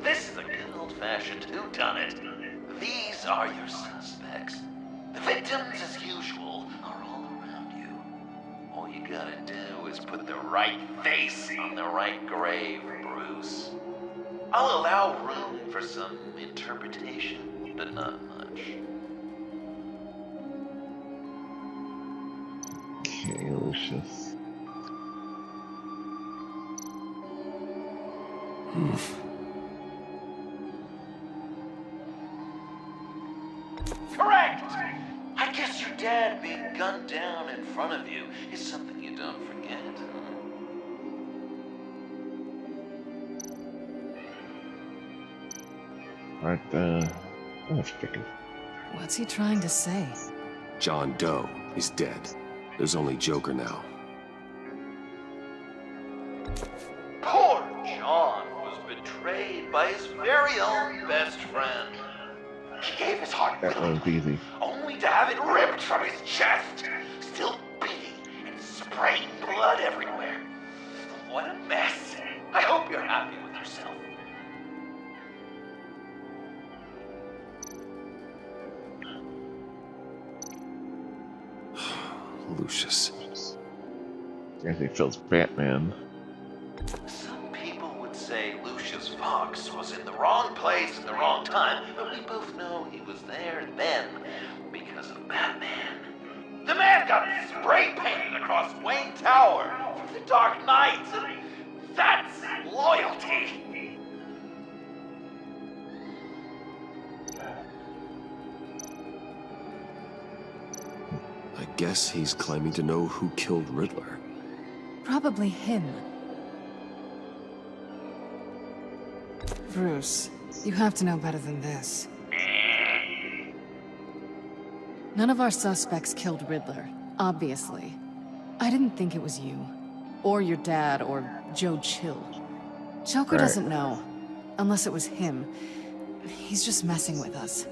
This is a good old-fashioned whodunit. These are your suspects. The victims, as usual, are all around you. All you gotta do is put the right face on the right grave, Bruce. I'll allow room for some interpretation, but not much. Okay, Lucius. Correct! I guess your dad being gunned down in front of you is something you don't forget. Right, that's freaking. What's he trying to say? John Doe is dead. There's only Joker now. Poor John was betrayed by his very own best friend. He gave his heart That one's easy. only to have it ripped from his chest, still beating and spraying blood everywhere. What a mess. I hope you're happy with yourself. Lucius. Guess he feels Batman. Some people would say Lucius Fox was in the wrong place at the wrong time, but we both know he was there then because of Batman. The man got spray painted across Wayne Tower for the Dark Knight. That's loyalty. I guess he's claiming to know who killed Riddler. Probably him. Bruce, you have to know better than this. None of our suspects killed Riddler, obviously. I didn't think it was you. Or your dad, or Joe Chill. Joker doesn't know. Unless it was him. He's just messing with us.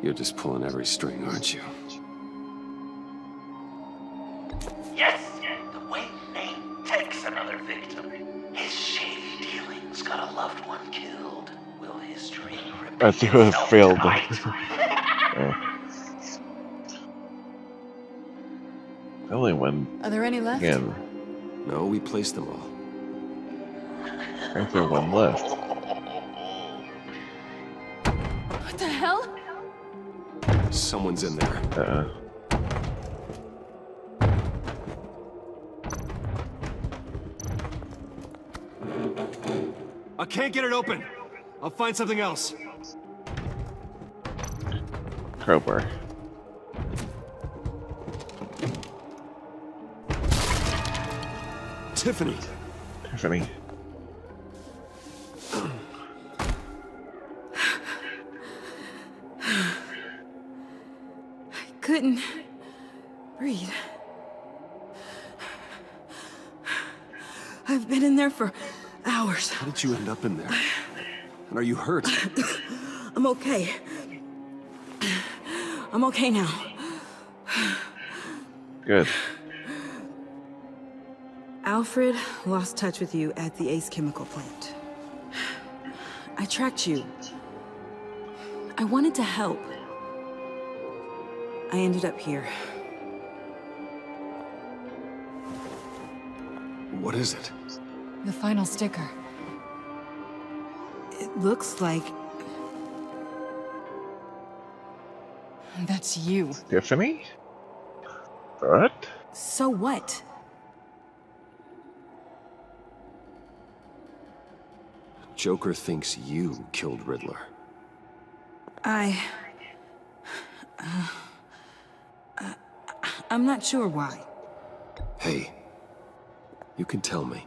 You're just pulling every string, aren't you? Yes, the Wayne name takes another victim. His shady dealings got a loved one killed. Will history repeat I think I itself failed. tonight? Only one. Are there any left? Again. No, we placed them all. I think there's one left. What the hell? Someone's in there. I can't get it open. I'll find something else. Crowbar. Tiffany. Tiffany. Couldn't breathe. I've been in there for hours. How did you end up in there? And are you hurt? I'm okay. I'm okay now. Good. Alfred lost touch with you at the Ace Chemical plant. I tracked you. I wanted to help. I ended up here. What is it? The final sticker. It looks like... That's you. Tiffany? What? So what? Joker thinks you killed Riddler. I'm not sure why. Hey, you can tell me.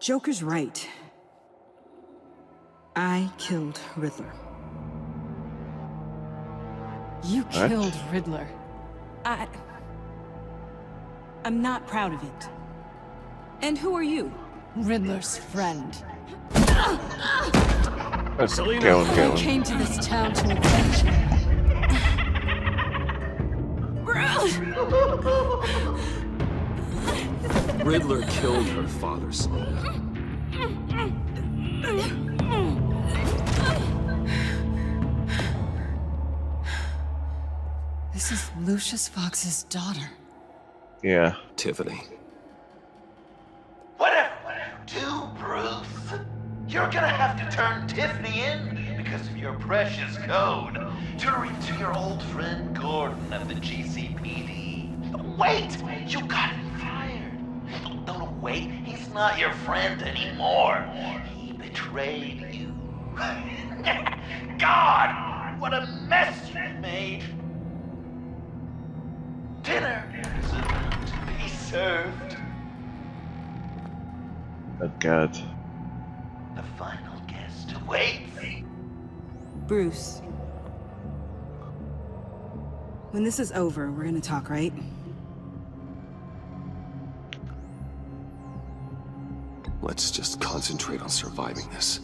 Joker's right. I killed Riddler. You What? killed Riddler. I'm not proud of it. And who are you? Riddler's friend. Selena. I came to this town to avenge him. Riddler killed her father, Selena. This is Lucius Fox's daughter. Yeah. Tiffany. Whatever you do, Bruce, you're gonna have to turn Tiffany in because of your precious code. Turn her into your old friend Gordon at the GCPD. Wait, you got him fired. No, wait, he's not your friend anymore. He betrayed you. God, what a mess you made. Dinner is about to be served. Oh God. The final guest waits. Bruce. When this is over, we're gonna talk, right? Let's just concentrate on surviving this.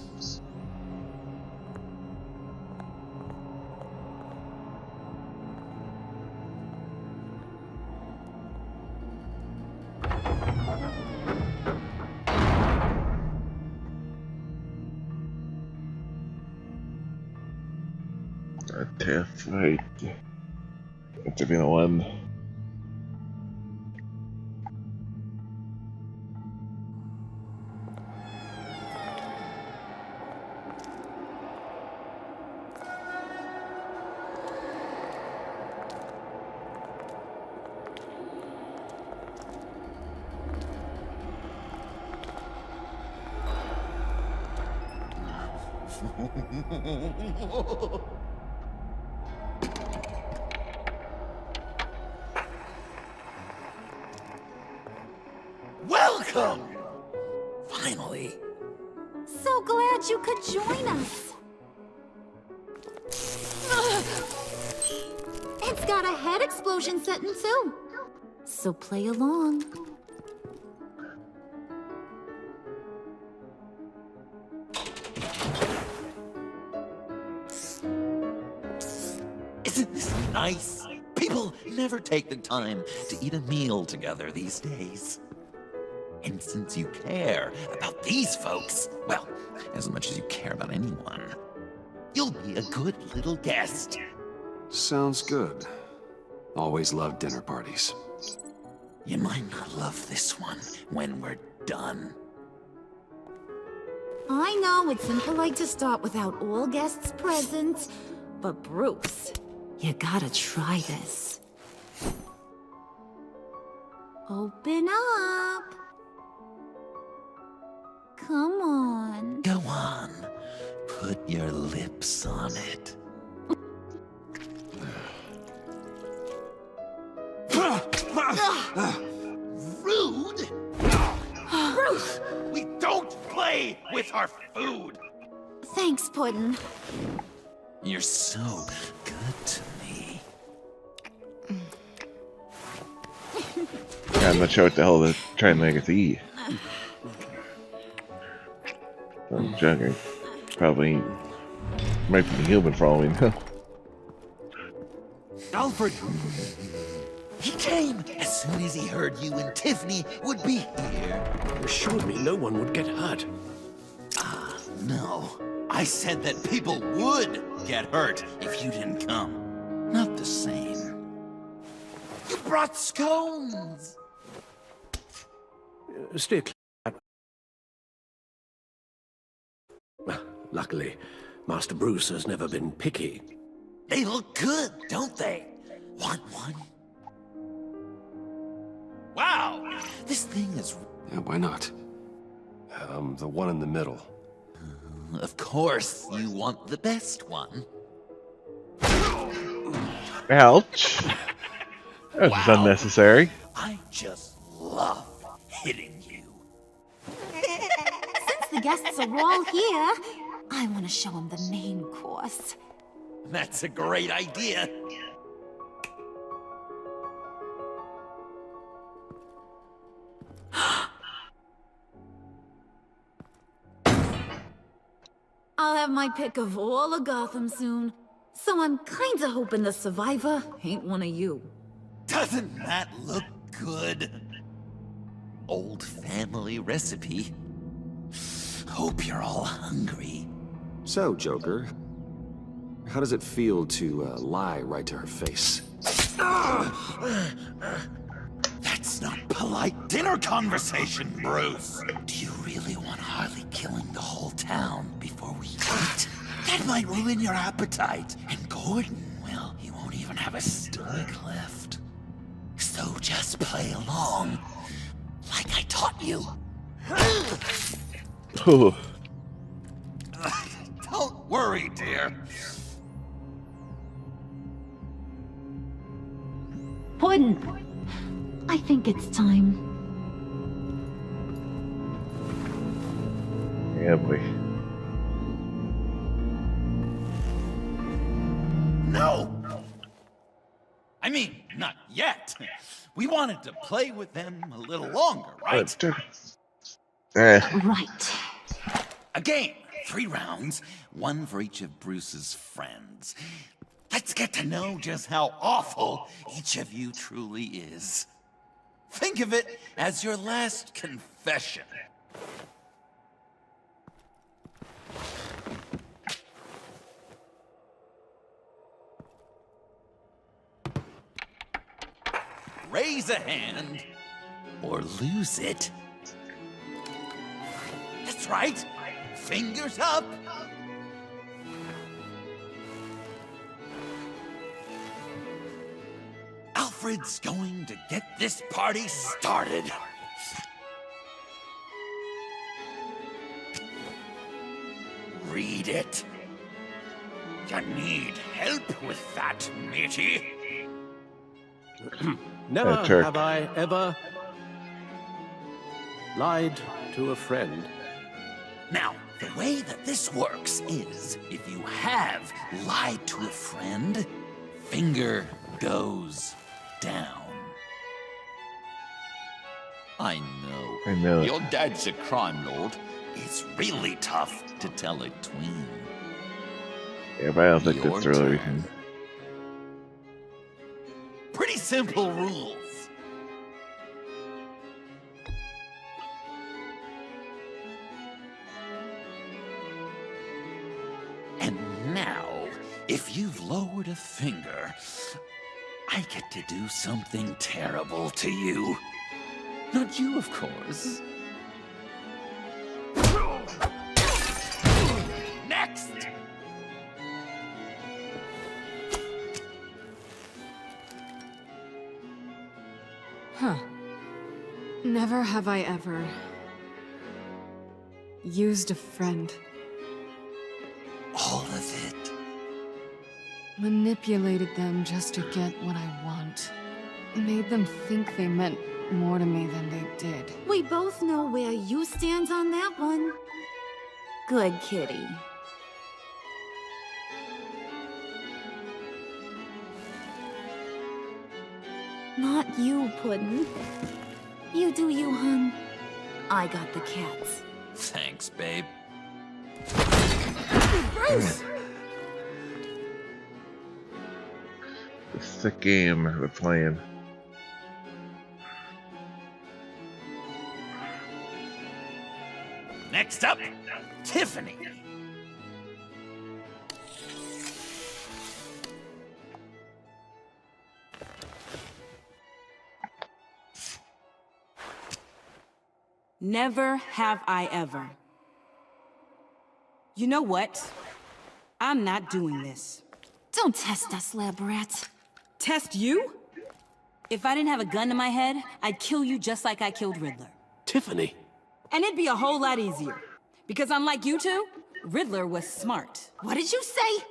Right. To be the one. Welcome! Finally. So glad you could join us. It's got a head explosion setting too. So play along. Isn't this nice? People never take the time to eat a meal together these days. And since you care about these folks, well, as much as you care about anyone, you'll be a good little guest. Sounds good. Always love dinner parties. You might not love this one when we're done. I know it's impolite to start without all guests present, but Bruce, you gotta try this. Open up. Come on. Go on. Put your lips on it. Rude! Bruce! We don't play with our food! Thanks, Puddin'. You're so good to me. Yeah, I'm not sure what the hell they're trying to make us eat. I'm joking. Probably might be human for all we know. Alfred! He came as soon as he heard you and Tiffany would be here. You assured me no one would get hurt. No. I said that people would get hurt if you didn't come. Not the same. You brought scones! Stay clear. Luckily, Master Bruce has never been picky. They look good, don't they? Want one? Wow! This thing is... Yeah, why not? The one in the middle. Of course, you want the best one. Ouch. That was just unnecessary. I just love hitting you. Since the guests are all here, I want to show them the main course. That's a great idea. I'll have my pick of all of Gotham soon, so I'm kinda hoping the survivor ain't one of you. Doesn't that look good? Old family recipe. Hope you're all hungry. So, Joker, how does it feel to lie right to her face? That's not polite dinner conversation, Bruce. Do you really want Harley killing the whole town before we eat? That might ruin your appetite. And Gordon, well, he won't even have a stomach left. So just play along, like I taught you. Don't worry, dear. Puddin', I think it's time. Yeah, boy. No! I mean, not yet. We wanted to play with them a little longer, right? Right. A game. 3 rounds, 1 for each of Bruce's friends. Let's get to know just how awful each of you truly is. Think of it as your last confession. Raise a hand, or lose it. That's right. Fingers up. Alfred's going to get this party started. Read it. You need help with that, matey. Never Turk. have I ever lied to a friend. Now, the way that this works is, if you have lied to a friend, finger goes down. I know. it. Your dad's a crime lord. It's really tough to tell a tween. Yeah, but I don't think Your that's really turn. Pretty simple rules. And now, if you've lowered a finger, I get to do something terrible to you. Not you, of course. Next! Huh. Never have I ever used a friend. All of it. Manipulated them just to get what I want. Made them think they meant more to me than they did. We both know where you stand on that one. Good kitty. Not you, Puddin'. You do you, hun. I got the cats. Thanks, babe. Bruce! This is a game we're playing. Next up, Tiffany. Never have I ever. You know what? I'm not doing this. Don't test us, lab rat. Test you? If I didn't have a gun to my head, I'd kill you just like I killed Riddler. Tiffany. And it'd be a whole lot easier. Because unlike you two, Riddler was smart. What did you say?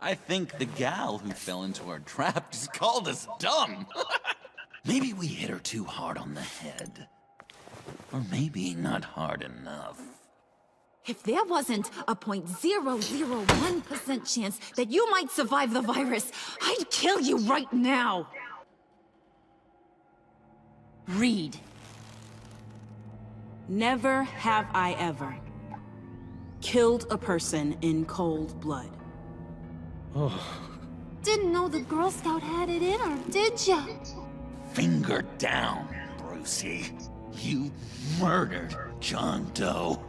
I think the gal who fell into our trap just called us dumb. Maybe we hit her too hard on the head. Or maybe not hard enough. If there wasn't a 0.001% chance that you might survive the virus, I'd kill you right now. Read. Never have I ever killed a person in cold blood. Didn't know the Girl Scout had it in her, did ya? Finger down, Brucey. You murdered John Doe.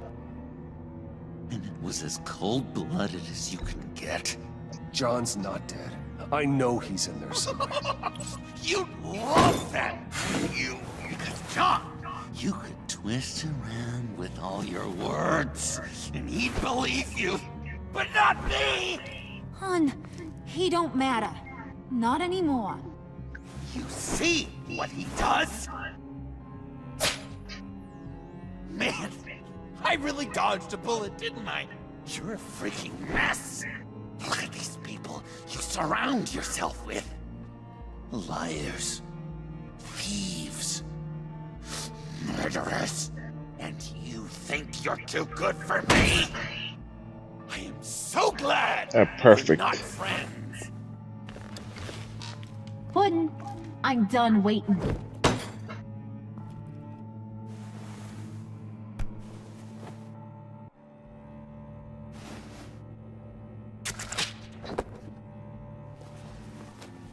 And it was as cold-blooded as you can get. John's not dead. I know he's in there somewhere. You'd love that, you. Because John, you could twist around with all your words, and he'd believe you. But not me! Hun, he don't matter. Not anymore. You see what he does? Man, I really dodged a bullet, didn't I? You're a freaking mess. Look at these people you surround yourself with. Liars. Thieves. Murderers. And you think you're too good for me? I am so glad perfect. we're not friends. Puddin', I'm done waiting.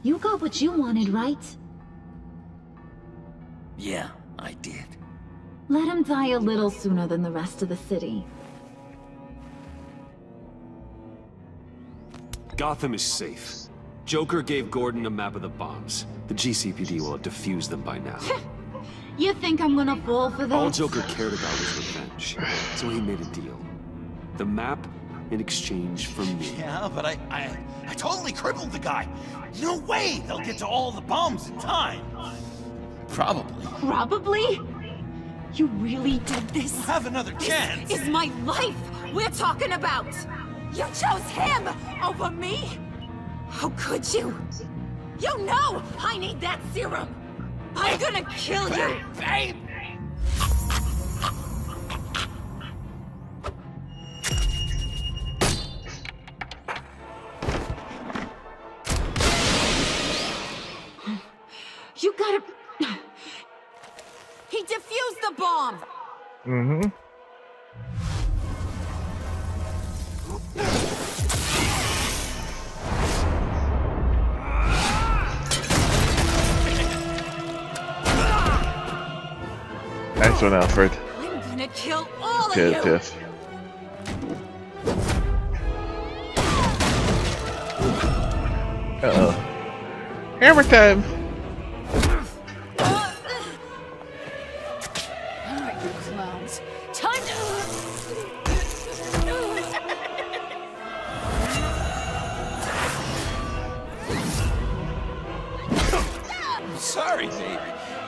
You got what you wanted, right? Yeah, I did. Let him die a little sooner than the rest of the city. Gotham is safe. Joker gave Gordon a map of the bombs. The GCPD will have defused them by now. You think I'm gonna fall for that? All Joker cared about was revenge, so he made a deal. The map in exchange for me. Yeah, but I totally crippled the guy. No way they'll get to all the bombs in time. Probably. Probably? You really did this? Have another chance. This is my life we're talking about. You chose him over me? How could you? You know I need that serum. I'm gonna kill you. Babe! You gotta... He defused the bomb! Mm-hmm. Nice one, Alfred. I'm gonna kill all of Good, you! Tiff. Uh-oh. Hammer time! Alright, you clowns. Time to... I'm sorry, baby.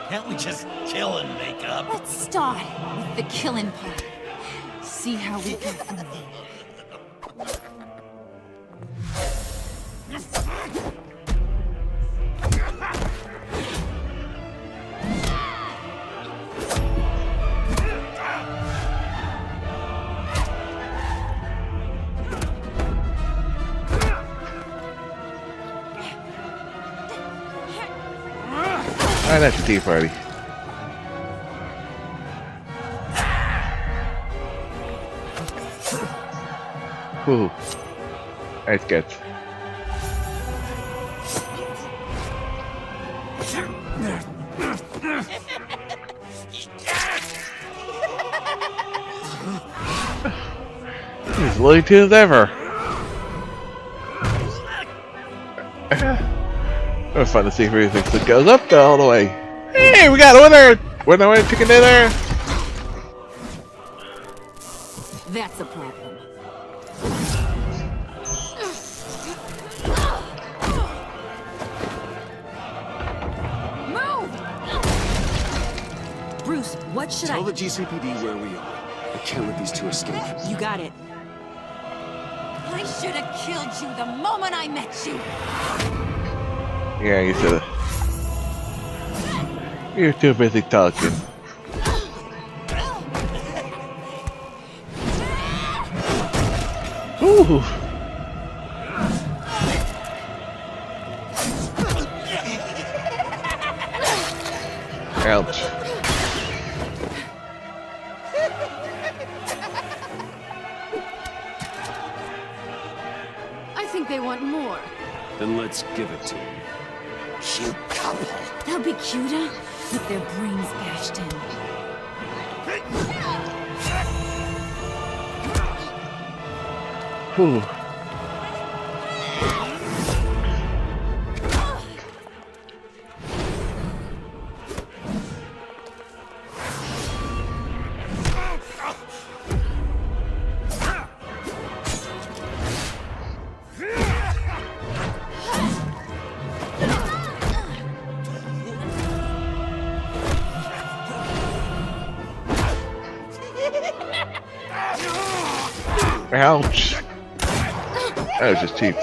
Can't we just kill and make up? Let's start with the killing part. See how we go from there. Alright, that's the tea party. Ooh. Nice catch. As Looney Tunes ever. It was fun to see who thinks it goes up all the way. Hey, we got a winner! Winner, chicken dinner! That's a problem. Move! Bruce, what should Tell the GCPD where we are. I can't let these two escape. You got it. I should have killed you the moment I met you. Yeah, you should have. You're too busy talking. Ooh. Ouch. I think they want more. Then let's give it to them. Cute couple. They'll be cuter with their brains bashed in. Whew. Ouch. That was just cheap.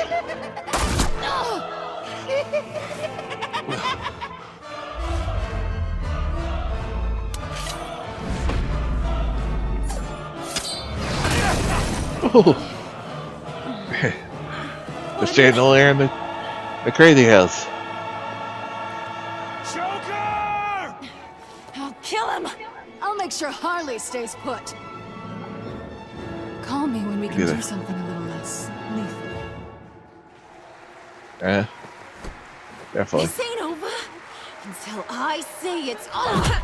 Oh. The chandelier in the crazy house. I'll kill him! I'll make sure Harley stays put. Call me when we can do something a little less lethal. Definitely. This ain't over until I say it's over.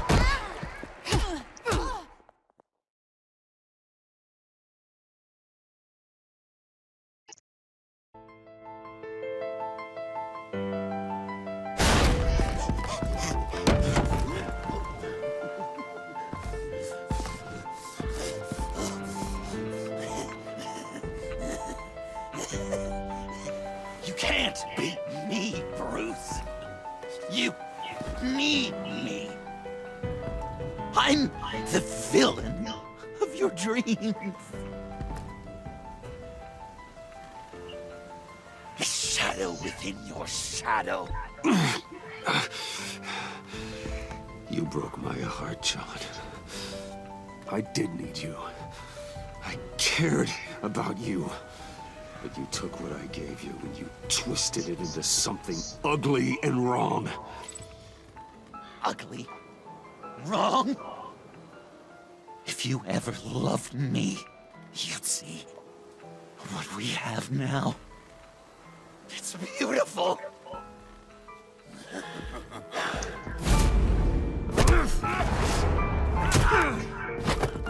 You can't beat me, Bruce. You need me. I'm the villain of your dreams. The shadow within your shadow. You broke my heart, John. I did need you. I cared about you. But you took what I gave you and you twisted it into something ugly and wrong. Ugly? Wrong? If you ever loved me, you'd see what we have now. It's beautiful.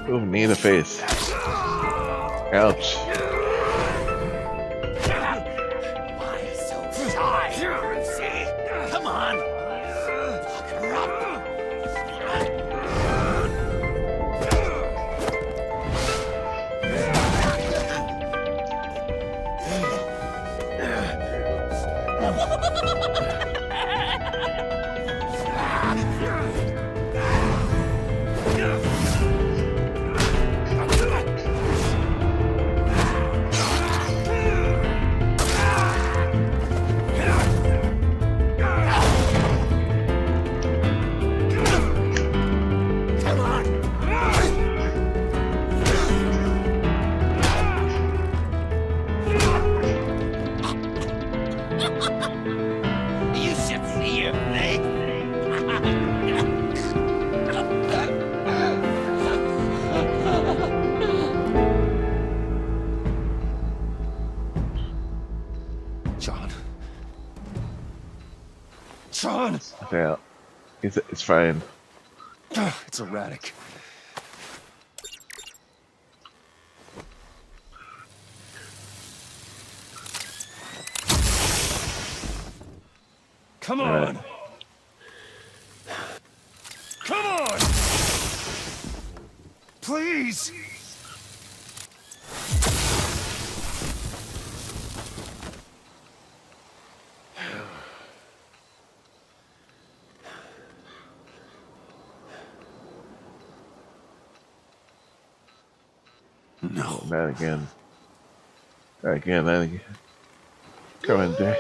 Ooh, knee in the face. Ouch. Why so shy, Brucey? Come on. Fuck her up. You should see your face. John. John! Yeah. It's fine. It's erratic. Come on! Right. Come on! Please! No. Not again. Not again. Come on, Dad.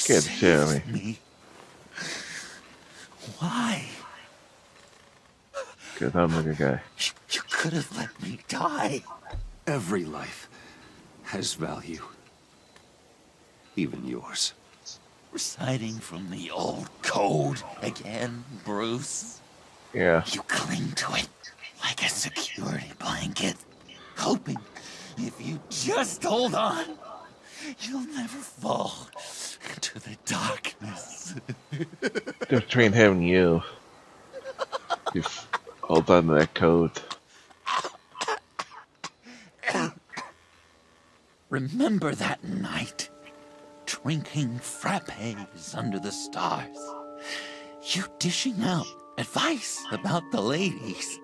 Get the shit out of me. Why? Because I'm a good guy. You could have let me die. Every life has value. Even yours. Reciting from the old code again, Bruce. Yeah. You cling to it like a security blanket, hoping if you just hold on, you'll never fall into the darkness. Just between him and you. Just hold on to that code. Remember that night, drinking frappes under the stars. You dishing out advice about the ladies.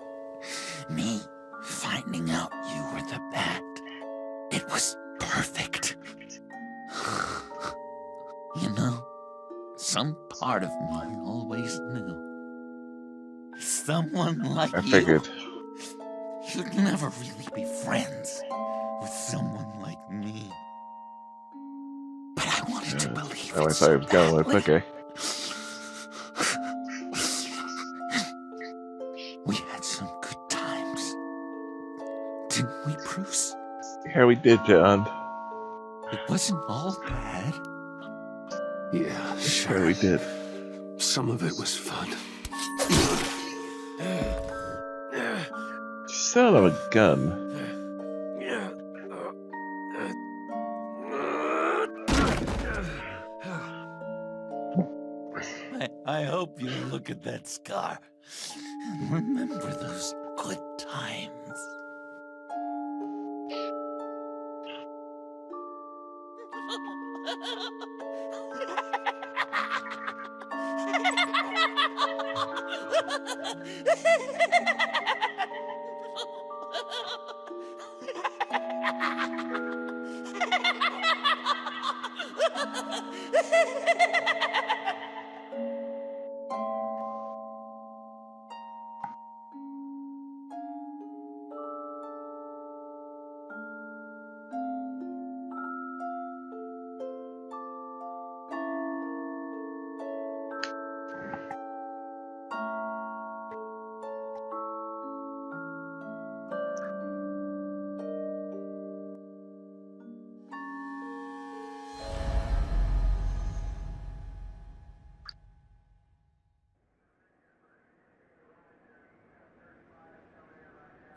Me finding out you were the bat. It was perfect. You know, some part of me always knew. Someone like I you, figured. you'd never really be friends with someone like me. But I wanted to believe I it thought he was going with. Okay. We had some good times. Didn't we, Bruce? Yeah, we did, John. It wasn't all bad. Yeah, Sure we did. Some of it was fun. Son of a gun. I hope you look at that scar and remember those good times.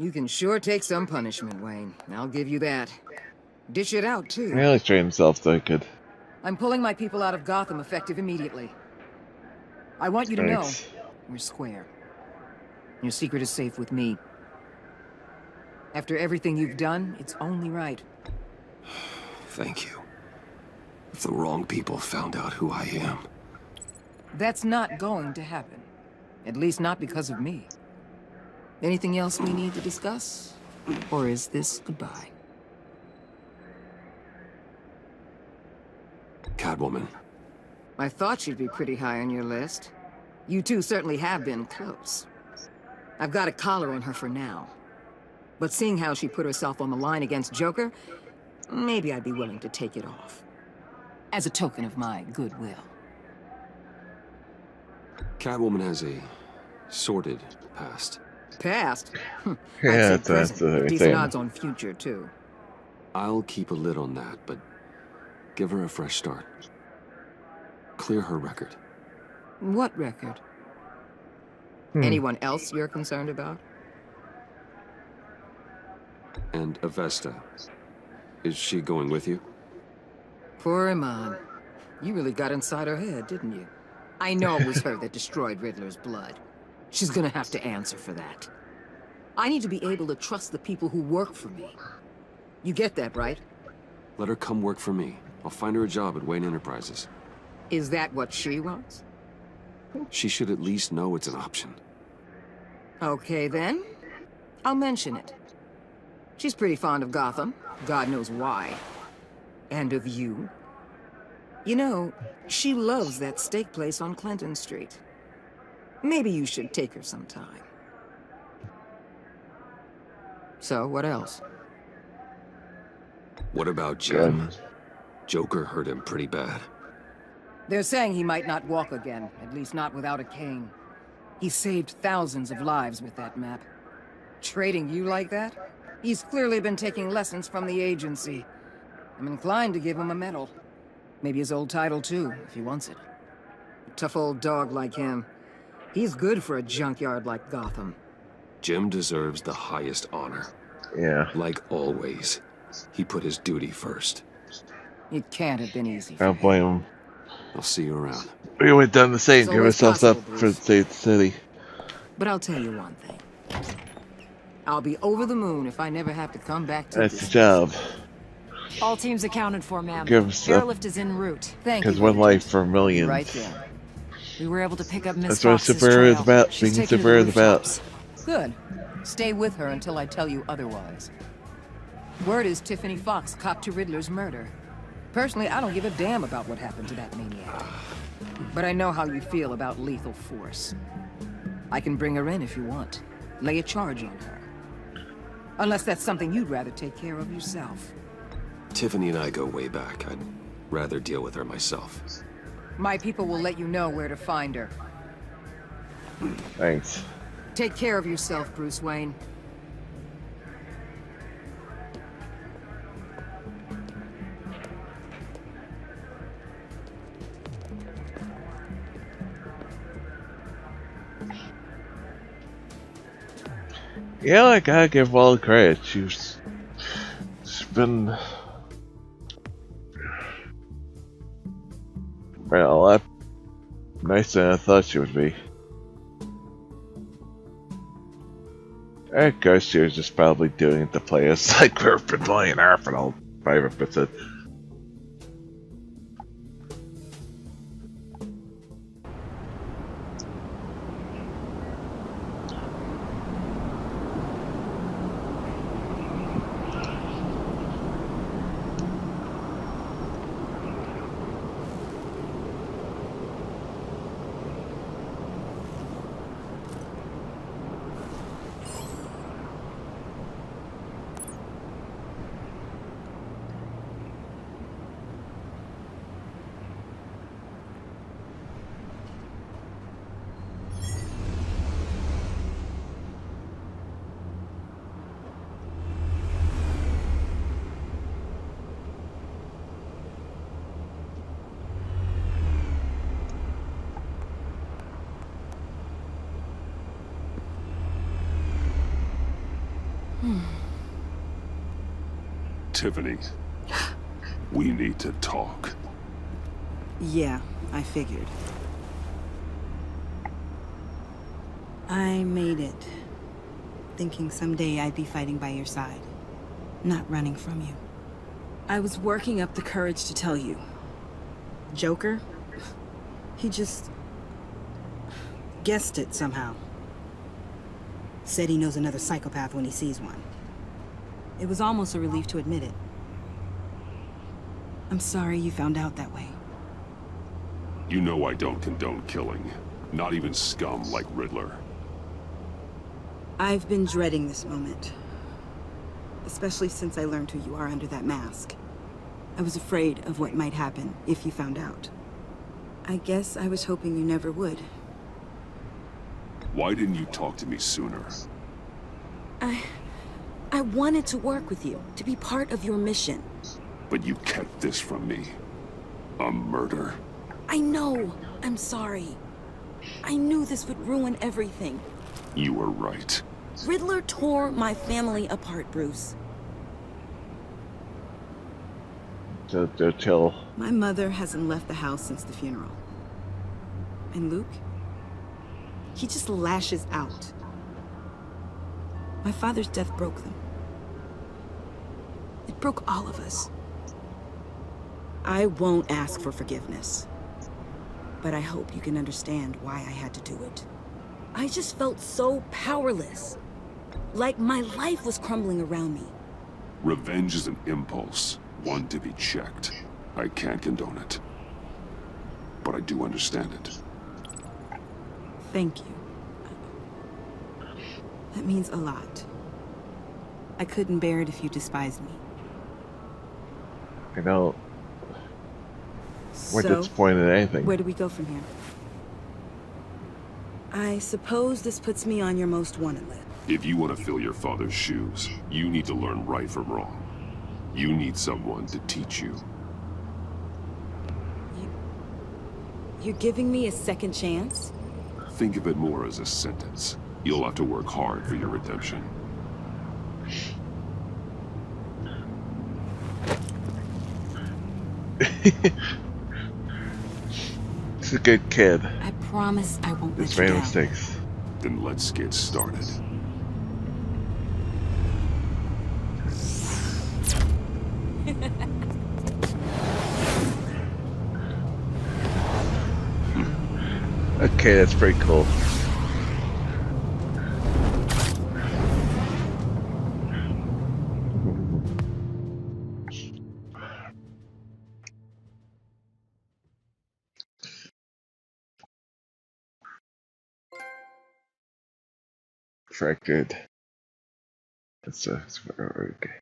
You can sure take some punishment, Wayne. I'll give you that. Dish it out, too. He only trained himself so he could. I'm pulling my people out of Gotham effective immediately. I want you to know, we're square. Your secret is safe with me. After everything you've done, it's only right. Thank you. If the wrong people found out who I am... That's not going to happen. At least not because of me. Anything else we need to discuss? Or is this goodbye? Catwoman. I thought she'd be pretty high on your list. You two certainly have been close. I've got a collar on her for now. But seeing how she put herself on the line against Joker, maybe I'd be willing to take it off. As a token of my goodwill. Catwoman has a sordid past. Past? Yeah, I'd say present. Decent odds on future, too. I'll keep a lid on that, but give her a fresh start. Clear her record. What record? Anyone else you're concerned about? And Avesta. Is she going with you? Poor Iman. You really got inside her head, didn't you? I know it was her that destroyed Riddler's blood. She's gonna have to answer for that. I need to be able to trust the people who work for me. You get that, right? Let her come work for me. I'll find her a job at Wayne Enterprises. Is that what she wants? She should at least know it's an option. Okay, then. I'll mention it. She's pretty fond of Gotham. God knows why. And of you. You know, she loves that steak place on Clinton Street. Maybe you should take her sometime. So, what else? What about Jim? Joker hurt him pretty bad. They're saying he might not walk again, at least not without a cane. He saved thousands of lives with that map. Trading you like that? He's clearly been taking lessons from the agency. I'm inclined to give him a medal. Maybe his old title too, if he wants it. A tough old dog like him. He's good for a junkyard like Gotham. Jim deserves the highest honor. Yeah. Like always, he put his duty first. It can't have been easy. I don't blame him. I'll see you around. We went down the same, It's give always ourselves up possible, for Bruce. the city. But I'll tell you one thing. I'll be over the moon if I never have to come back to That's this. the job. All teams accounted for, ma'am. Give us up. Airlift is en route. Thank you. Because one life for millions. Right there. We were able to pick up Miss That's what a Fox's superhero is trail. about. She's Being a taken to the superhero is about. rooftops. Good. Stay with her until I tell you otherwise. Word is Tiffany Fox copped to Riddler's murder. Personally, I don't give a damn about what happened to that maniac. But I know how you feel about lethal force. I can bring her in if you want. Lay a charge on her. Unless that's something you'd rather take care of yourself. Tiffany and I go way back. I'd rather deal with her myself. My people will let you know where to find her. Thanks. Take care of yourself, Bruce Wayne. Yeah, I gotta give all the credit. She's been a lot nicer than I thought she would be. I guess she was just probably doing it to play us like we've been playing her for all 5 episodes. Tiffany, we need to talk. Yeah, I figured. I made it. Thinking someday I'd be fighting by your side. Not running from you. I was working up the courage to tell you. Joker? He just... guessed it somehow. Said he knows another psychopath when he sees one. It was almost a relief to admit it. I'm sorry you found out that way. You know I don't condone killing. Not even scum like Riddler. I've been dreading this moment. Especially since I learned who you are under that mask. I was afraid of what might happen if you found out. I guess I was hoping you never would. Why didn't you talk to me sooner? I wanted to work with you, to be part of your mission. But you kept this from me. A murder. I know. I'm sorry. I knew this would ruin everything. You were right. Riddler tore my family apart, Bruce. Till My mother hasn't left the house since the funeral. And Luke? He just lashes out. My father's death broke them. It broke all of us. I won't ask for forgiveness. But I hope you can understand why I had to do it. I just felt so powerless. Like my life was crumbling around me. Revenge is an impulse, one to be checked. I can't condone it. But I do understand it. Thank you. That means a lot. I couldn't bear it if you despised me. You know, we're So, disappointed in anything. where do we go from here? I suppose this puts me on your most wanted list. If you want to fill your father's shoes, you need to learn right from wrong. You need someone to teach you. You're giving me a second chance? Think of it more as a sentence. You'll have to work hard for your redemption. He's a good kid. I promise I won't let He's you made down. mistakes. Then let's get started. Okay, that's pretty cool. Very good. That's okay.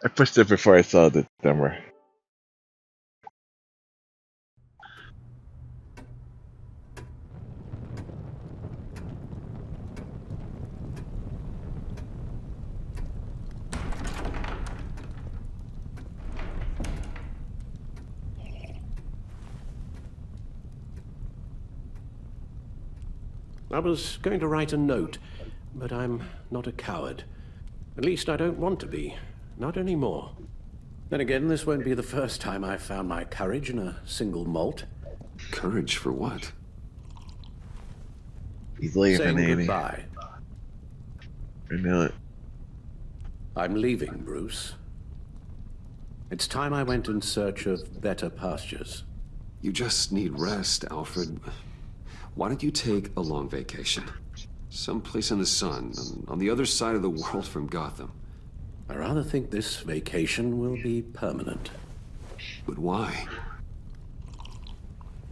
I pushed it before I saw the dumber. I was going to write a note, but I'm not a coward. At least I don't want to be. Not anymore. Then again, this won't be the first time I've found my courage in a single malt. Courage for what? He's leaving, Saying Andy. goodbye. I knew it. I'm leaving, Bruce. It's time I went in search of better pastures. You just need rest, Alfred. Why don't you take a long vacation? Someplace in the sun, on the other side of the world from Gotham. I rather think this vacation will be permanent. But why?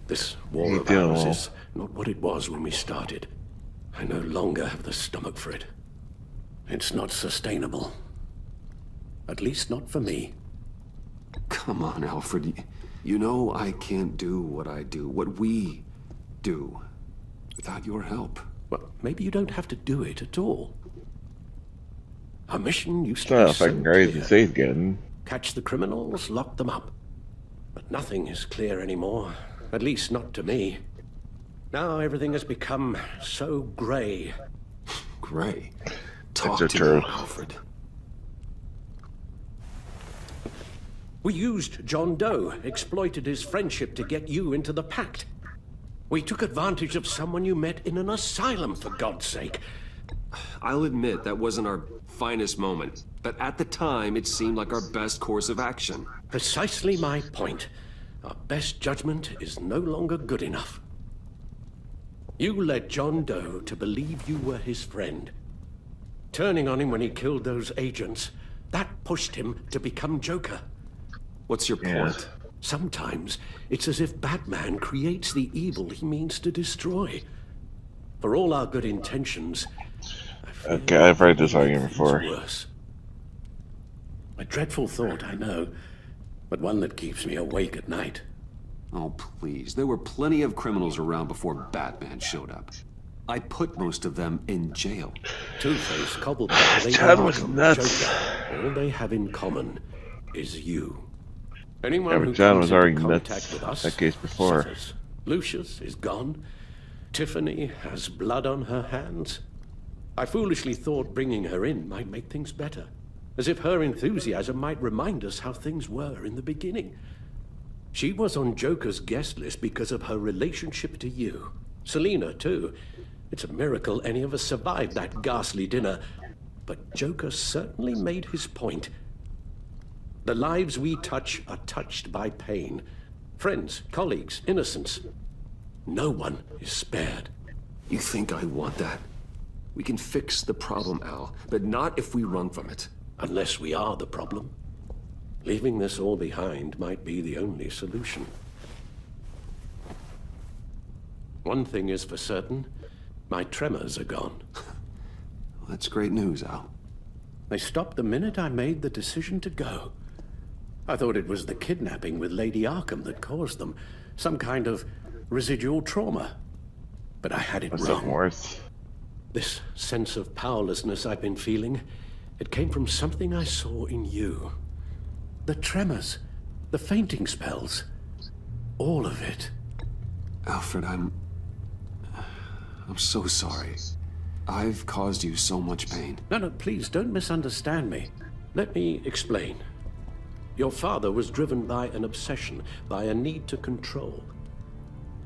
This war of ours is not what it was when we started. I no longer have the stomach for it. It's not sustainable. At least not for me. Come on, Alfred. You know I can't do what I do, what we do, without your help. Well, maybe you don't have to do it at all. Our mission used to Well, be if I can so raise the clear. seed again. Catch the criminals, lock them up. But nothing is clear anymore. At least not to me. Now everything has become so grey. Grey? Talk That's to true. me, Alfred. We used John Doe, exploited his friendship to get you into the pact. We took advantage of someone you met in an asylum, for God's sake. I'll admit that wasn't our finest moment, but at the time it seemed like our best course of action. Precisely my point. Our best judgment is no longer good enough. You led John Doe to believe you were his friend. Turning on him when he killed those agents, that pushed him to become Joker. What's your point? Sometimes it's as if Batman creates the evil he means to destroy. For all our good intentions, I feel Okay, I've heard this argument things before. worse. A dreadful thought, I know, but one that keeps me awake at night. Oh, please. There were plenty of criminals around before Batman showed up. I put most of them in jail. Two-Face, Cobblepot, Chad was nuts. Joker, all they have in common is you. Anyone Yeah, who but John comes was into already contact nuts with us that case before. suffers. Lucius is gone. Tiffany has blood on her hands. I foolishly thought bringing her in might make things better, as if her enthusiasm might remind us how things were in the beginning. She was on Joker's guest list because of her relationship to you. Selina, too. It's a miracle any of us survived that ghastly dinner. But Joker certainly made his point. The lives we touch are touched by pain. Friends, colleagues, innocents. No one is spared. You think I want that? We can fix the problem, Al, but not if we run from it. Unless we are the problem. Leaving this all behind might be the only solution. One thing is for certain. My tremors are gone. That's great news, Al. They stopped the minute I made the decision to go. I thought it was the kidnapping with Lady Arkham that caused them. Some kind of residual trauma. But I had it wrong. Worse. This sense of powerlessness I've been feeling, it came from something I saw in you. The tremors, the fainting spells, all of it. Alfred, I'm so sorry. I've caused you so much pain. No, please don't misunderstand me. Let me explain. Your father was driven by an obsession, by a need to control.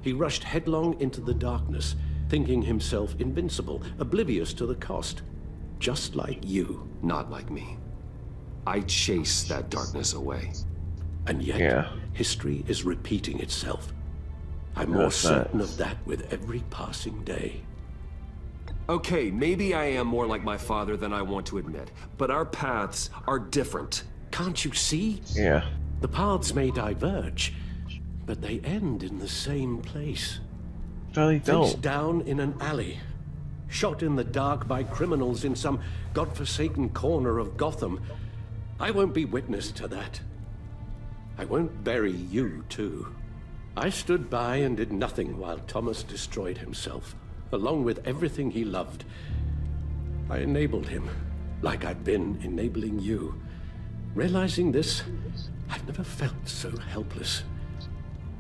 He rushed headlong into the darkness, thinking himself invincible, oblivious to the cost. Just like you. Not like me. I chased that darkness away. And yet, history is repeating itself. I'm more certain of that with every passing day. Okay, maybe I am more like my father than I want to admit, but our paths are different. Can't you see? Yeah. The paths may diverge, but they end in the same place. No, they don't. Face down in an alley. Shot in the dark by criminals in some godforsaken corner of Gotham. I won't be witness to that. I won't bury you, too. I stood by and did nothing while Thomas destroyed himself, along with everything he loved. I enabled him, like I've been enabling you. Realizing this, I've never felt so helpless.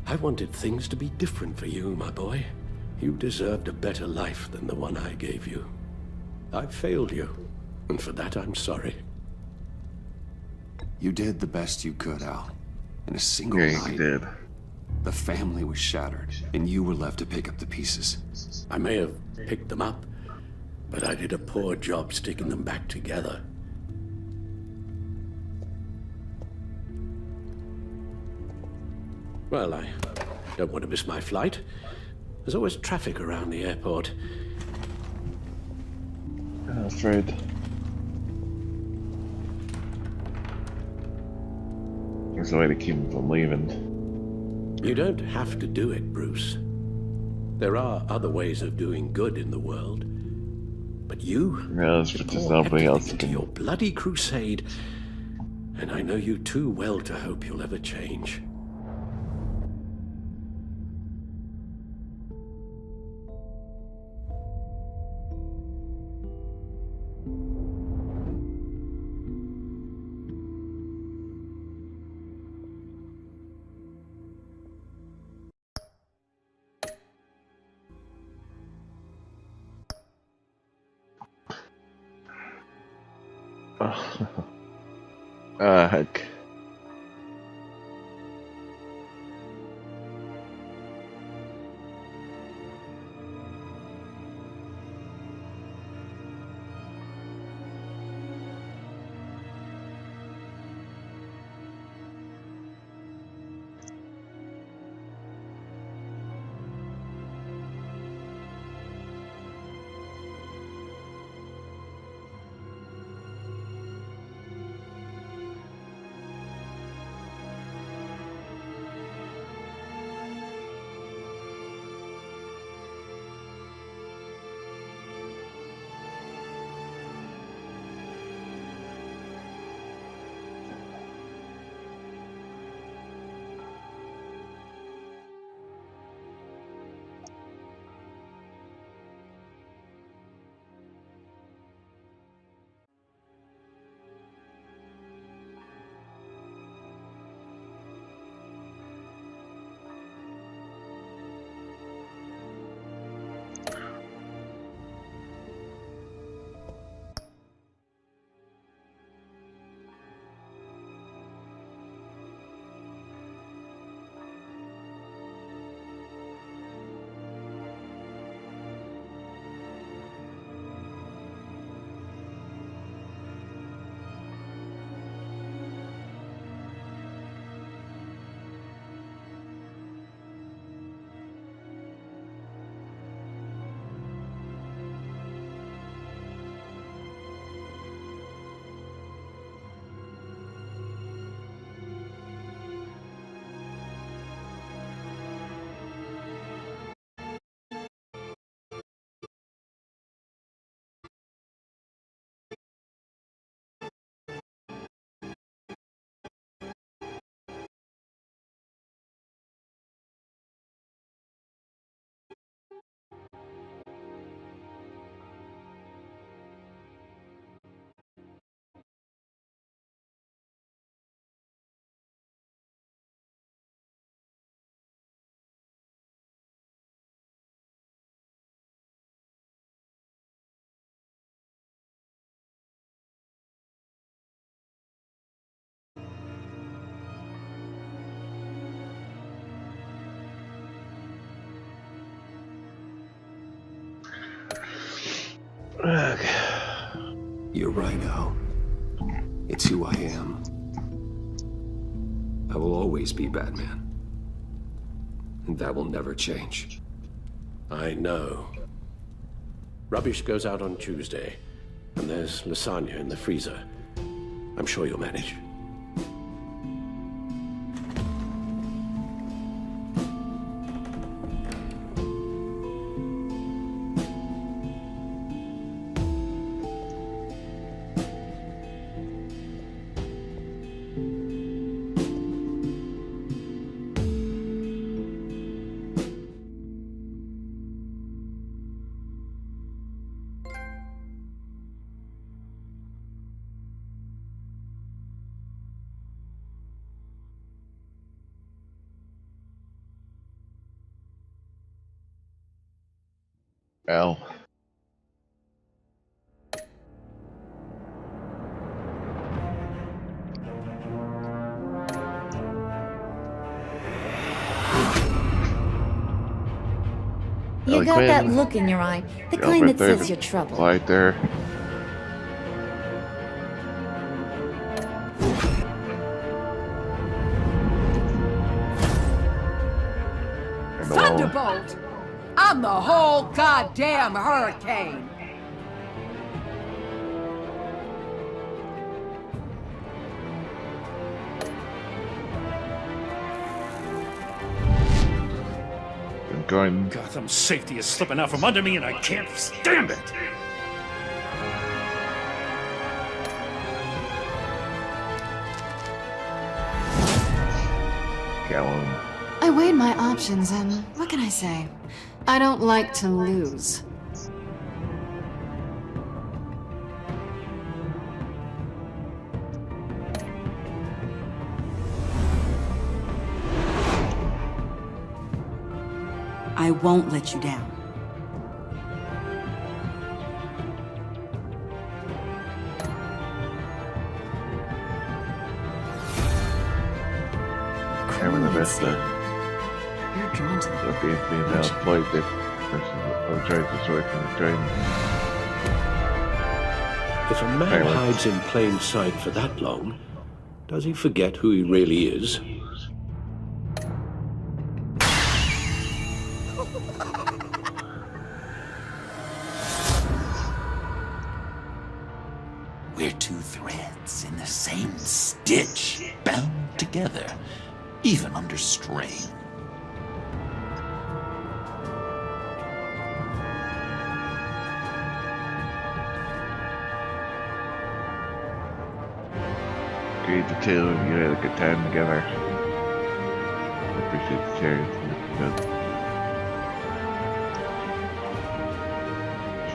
I wanted things to be different for you, my boy. You deserved a better life than the one I gave you. I failed you, and for that I'm sorry. You did the best you could, Al. In a single night. You did. The family was shattered, and you were left to pick up the pieces. I may have picked them up, but I did a poor job sticking them back together. Well, I don't want to miss my flight. There's always traffic around the airport. Alfred. There's a way to keep him from leaving. You don't have to do it, Bruce. There are other ways of doing good in the world. But you pour everything into your bloody crusade, and I know you too well to hope you'll ever change. Heck. You're right, Al. It's who I am. I will always be Batman. And that will never change. I know. Rubbish goes out on Tuesday, and there's lasagna in the freezer. I'm sure you'll manage. Al. You got that look in your eye, the kind that says you're trouble. Right there. Thunderbolt! I'm the whole goddamn hurricane! Going. Gotham's safety is slipping out from under me and I can't stand it! I weighed my options and what can I say? I don't like to lose. I won't let you down. Having the best You're drawn to the female employed that person tries to sort and train. If a man hides in plain sight for that long, does he forget who he really is? We're two threads in the same stitch, bound together, even under strain. Agreed the two of you had a good time together. I appreciate the cherries. Good.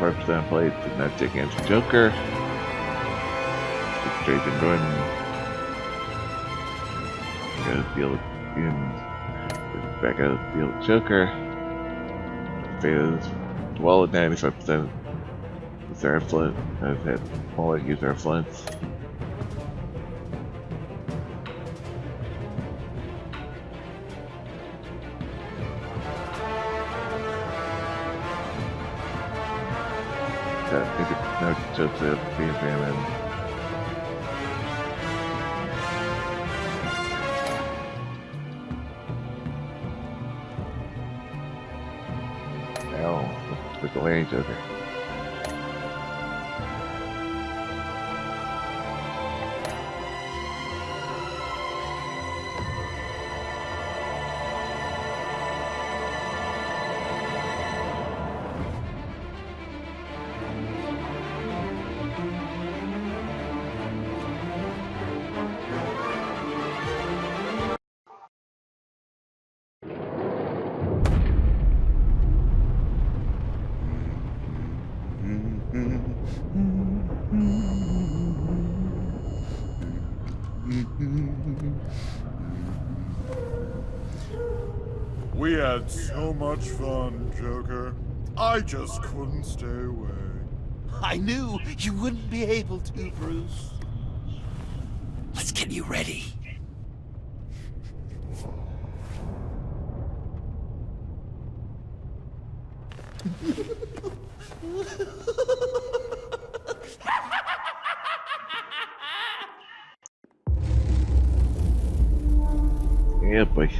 4% played did not take against Joker. Straight and Gordon. Gotta deal with back out of the deal with Joker. Beta's well at 95%. Is our flint. I've had all I use our flints. No, just the examine. With the way each other. We had so much fun, Joker. I just couldn't stay away. I knew you wouldn't be able to, Bruce. Let's get you ready. Yeah, boy.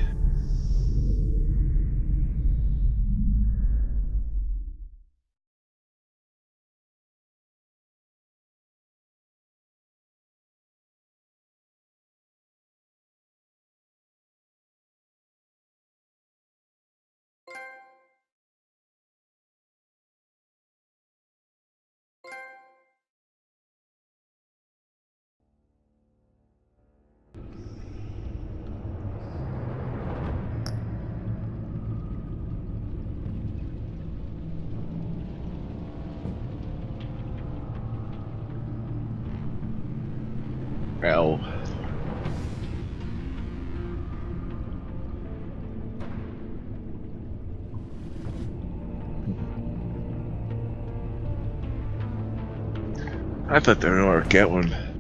Ow. I thought they were gonna get one.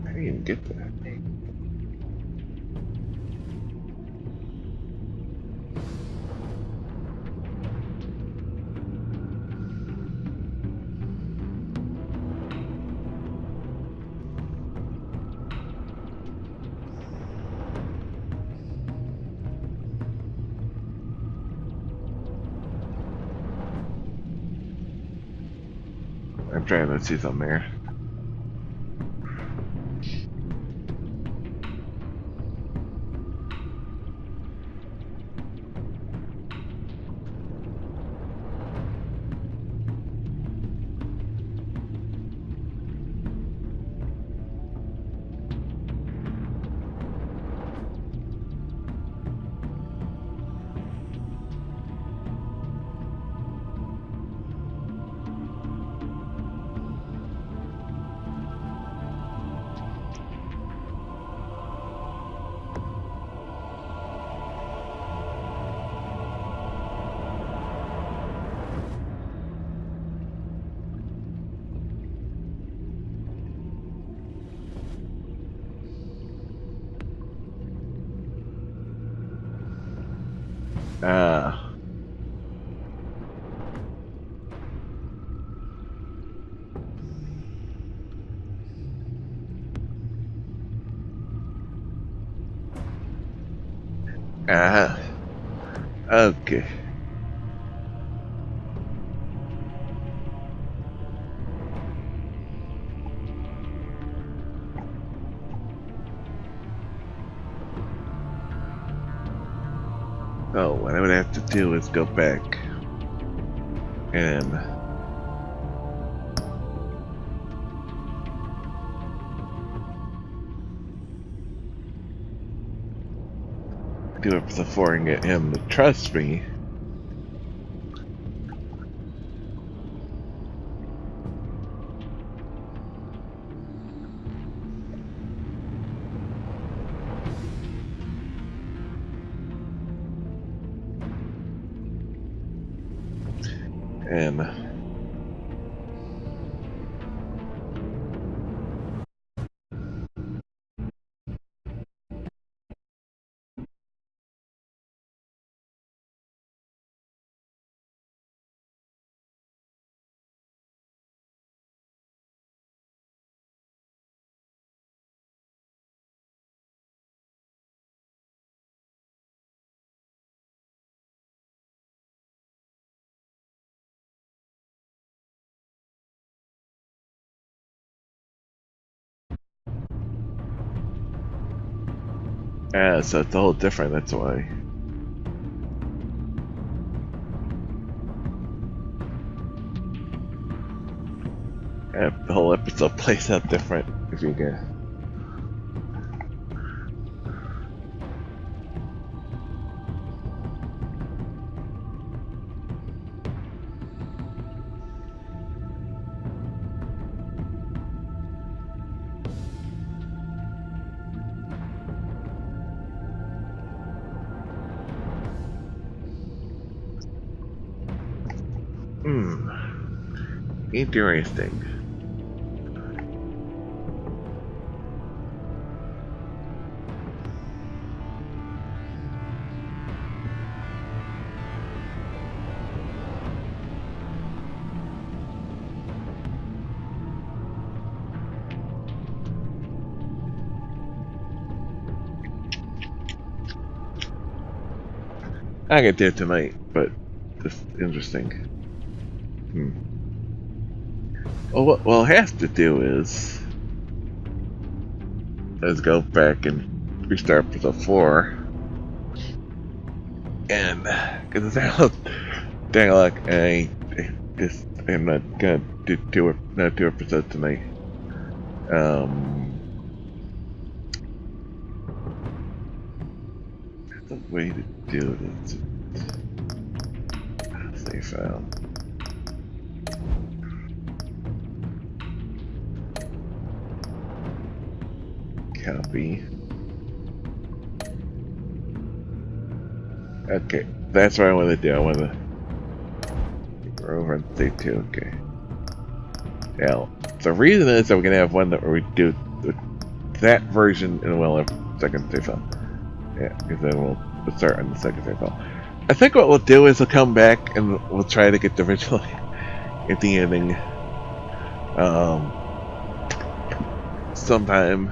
I didn't even get that. I'm trying to see something here. Okay. So what I would have to do is go back and do it before and get him to trust me. And Yeah, so it's a little different, that's why. Yeah, the whole episode plays out different if you get. Interesting. I could do it tonight, but just interesting. Well, what we'll have to do is go back and restart episode 4, and because it's dang luck, I'm not gonna do two episodes tonight. The way to do this. Save file. Copy. Okay, that's what I want to do. I want to go over and save 2. Okay. Now, the reason is that we're gonna have one that where we do that version and we'll have second save file. Yeah, because then we'll start on the second save file. I think what we'll do is we'll come back and we'll try to get the original at the ending. Sometime.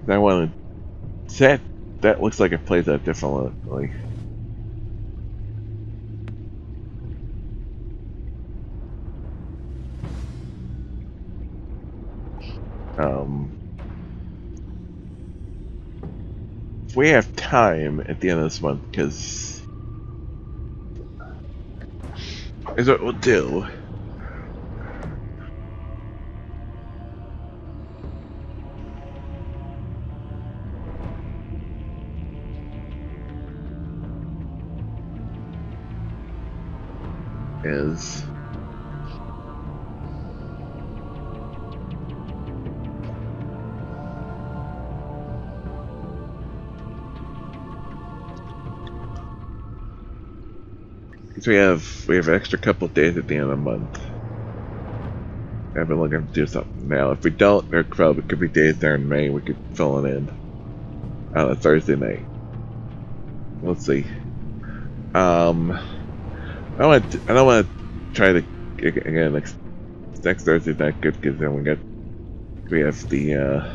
I want to. That looks like it plays out differently. If we have time at the end of this month, because is what we'll do. Is we have an extra couple days at the end of the month. I've been looking to do something now. If we don't, there probably could be days there in May we could fill it in on a Thursday night. We'll see. I don't want to try to again next Thursday's not good because then we have the I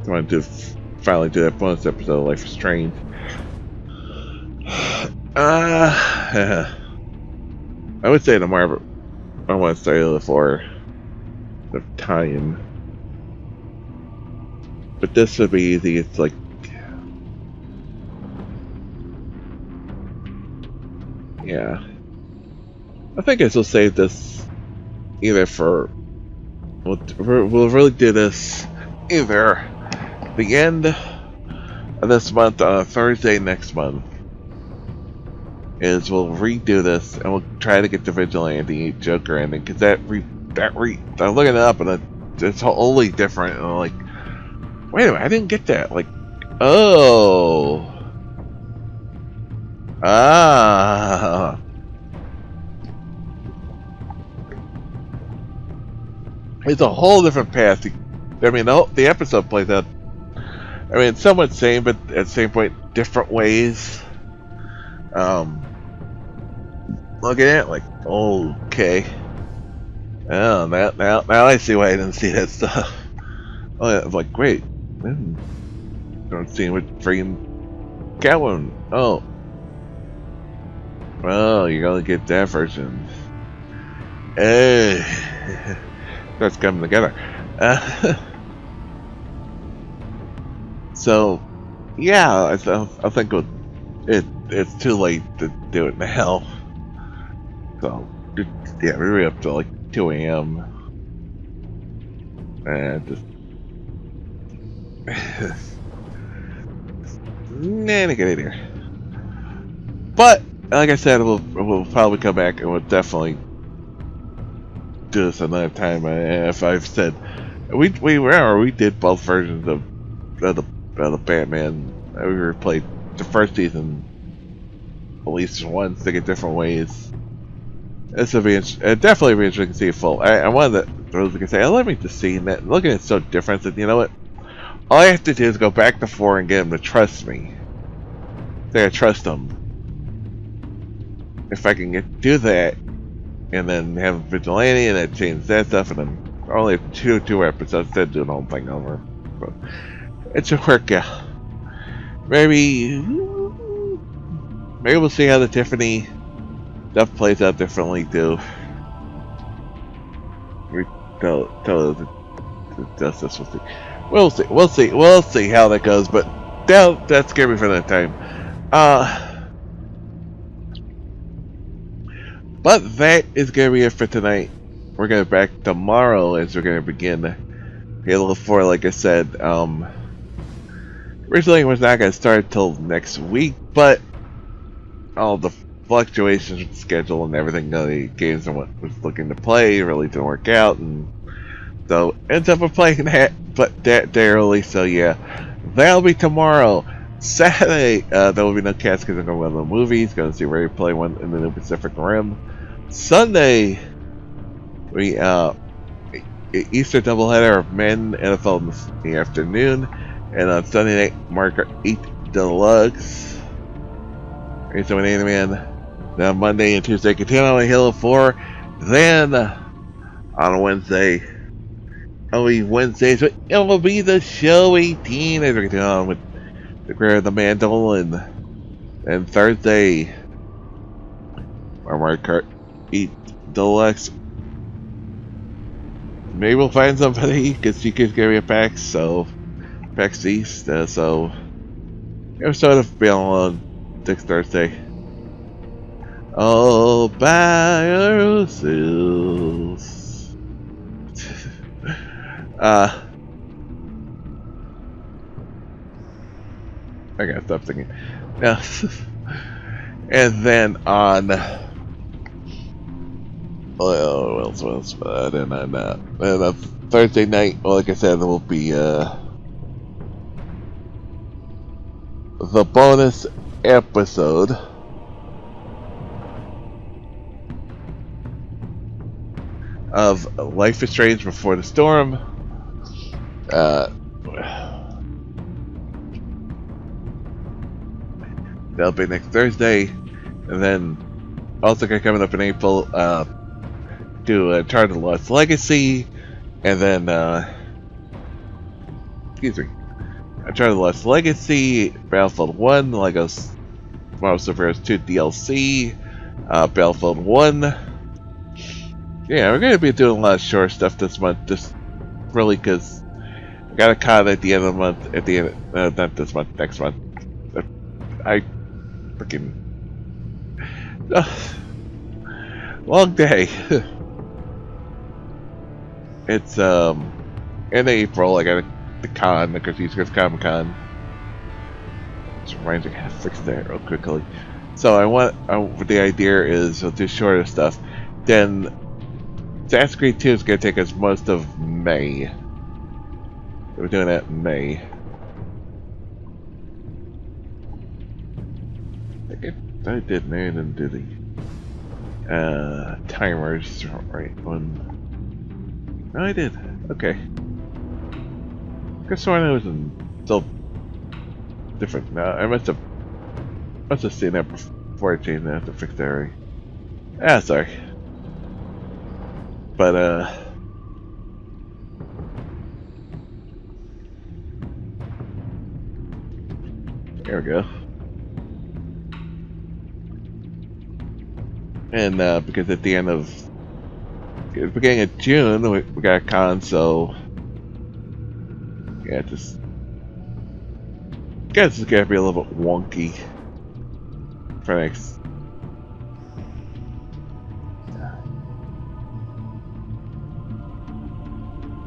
want to finally do that bonus episode of Life is Strange. I would say tomorrow, but I want to start it for the time. But this should be easy. It's like yeah. I think I will save this either for we'll really do this either the end of this month on a Thursday next month. Is we'll redo this and we'll try to get the Vigilante Joker ending because I'm looking it up and it's wholly different and I'm like, wait a minute, I didn't get that. Like, oh. Ah. It's a whole different path. I mean, the episode plays out. I mean, it's somewhat same, but at the same point, different ways. Looking at it like, okay. Oh, now I see why I didn't see that stuff. Oh, yeah, I'm like, wait. Don't see what freaking Catwoman. Oh. Well, you're gonna get that version. That's coming together. So, yeah, I think it's too late to do it now. So, yeah, we were up to like 2 a.m. And just nah, get in here. But like I said, we'll probably come back and we'll definitely do this another time. If I've said we did both versions of the Batman. We replayed the first season at least once, to get different ways. This will be definitely be interesting to see it full. I wanted to say, let me just see that. Looking at it so different that, you know what? All I have to do is go back to 4 and get him to trust me. Say I trust him. If I can do that, and then have a vigilante, and then change that stuff, and then only have two episodes instead of doing the whole thing over. But it should work out. Maybe we'll see how the Tiffany stuff plays out differently too. We tell the justice. We'll see how that goes. But that's scary for that time. But that is gonna be it for tonight. We're gonna be back tomorrow as we're gonna begin Halo 4. Like I said, originally it was not gonna start till next week, but all the fluctuations with the schedule and everything, the games I was looking to play really didn't work out, and so ends up playing that, but that early. So yeah, that'll be tomorrow. Saturday, there will be no cast because I'm going to go to the movies, going to see Ready Play One in the New Pacific Rim. Sunday, we Easter doubleheader of Men NFL in the afternoon, and on Sunday night, Marker 8 Deluxe. So an Anime now Monday and Tuesday continue on Halo 4. Then on Wednesday, Wednesdays, it will be the show 18 as we continue on with the Career of the Mandolin. And Thursday, Mario Kart 8 Deluxe. Maybe we'll find somebody because she could give me a PAX East. So episode of Beyond next Thursday. All by yourselves. I gotta stop thinking. Yeah. And then on what else? And on Thursday night, well, like I said, there will be the bonus episode of Life is Strange Before the Storm. That'll be next Thursday, and then also coming up in April, do Uncharted Lost Legacy, and then Uncharted Lost Legacy, Battlefield 1, Lego Marvel Super Heroes 2 DLC, Battlefield 1. Yeah, we're gonna be doing a lot of short stuff this month, just really because I got a con at the end of the month. At the end, not this month, next month. I freaking long day. It's in April. I got the con, the East Coast Comic Con. Just reminds me, I gotta fix that real quickly. So the idea is we'll do shorter stuff. Then Assassin's Creed 2 is gonna take us most of May. We're doing that in May. I did, I didn't do the timers right one. No, I did. Okay. Guess one was still different. No, I must have seen that before I changed that to fix that already. Ah, sorry. But there we go. And because at the beginning of June, we got a con, so yeah, just guess it's gonna be a little bit wonky for the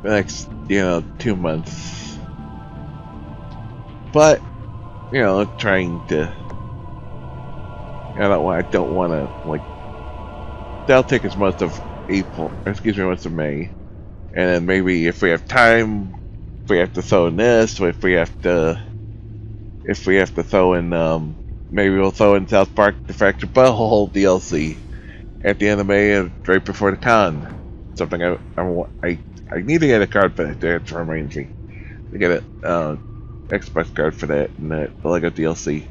next 2 months. But trying to. I don't want to like. That'll take us most of April. Excuse me, most of May, and then maybe if we have time, if we have to throw in this, or if we have to throw in, maybe we'll throw in South Park: The Fractured Butthole DLC at the end of May, right before the con. Something I need to get a card for that. That's reminds me to get an Xbox card for that and the Lego DLC,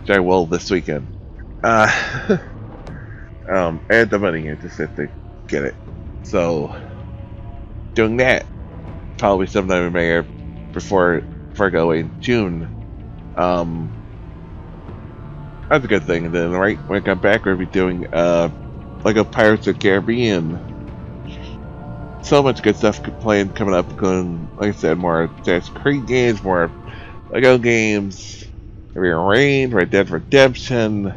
which I will this weekend. I had the money. I just have to get it. So doing that probably sometime in May or before I go away in June. That's a good thing. And then right when I come back, we'll be doing Lego Pirates of the Caribbean. So much good stuff planned coming up, including, like I said, more Assassin's Creed games, more Lego games, Heavy Rain, Red Dead Redemption.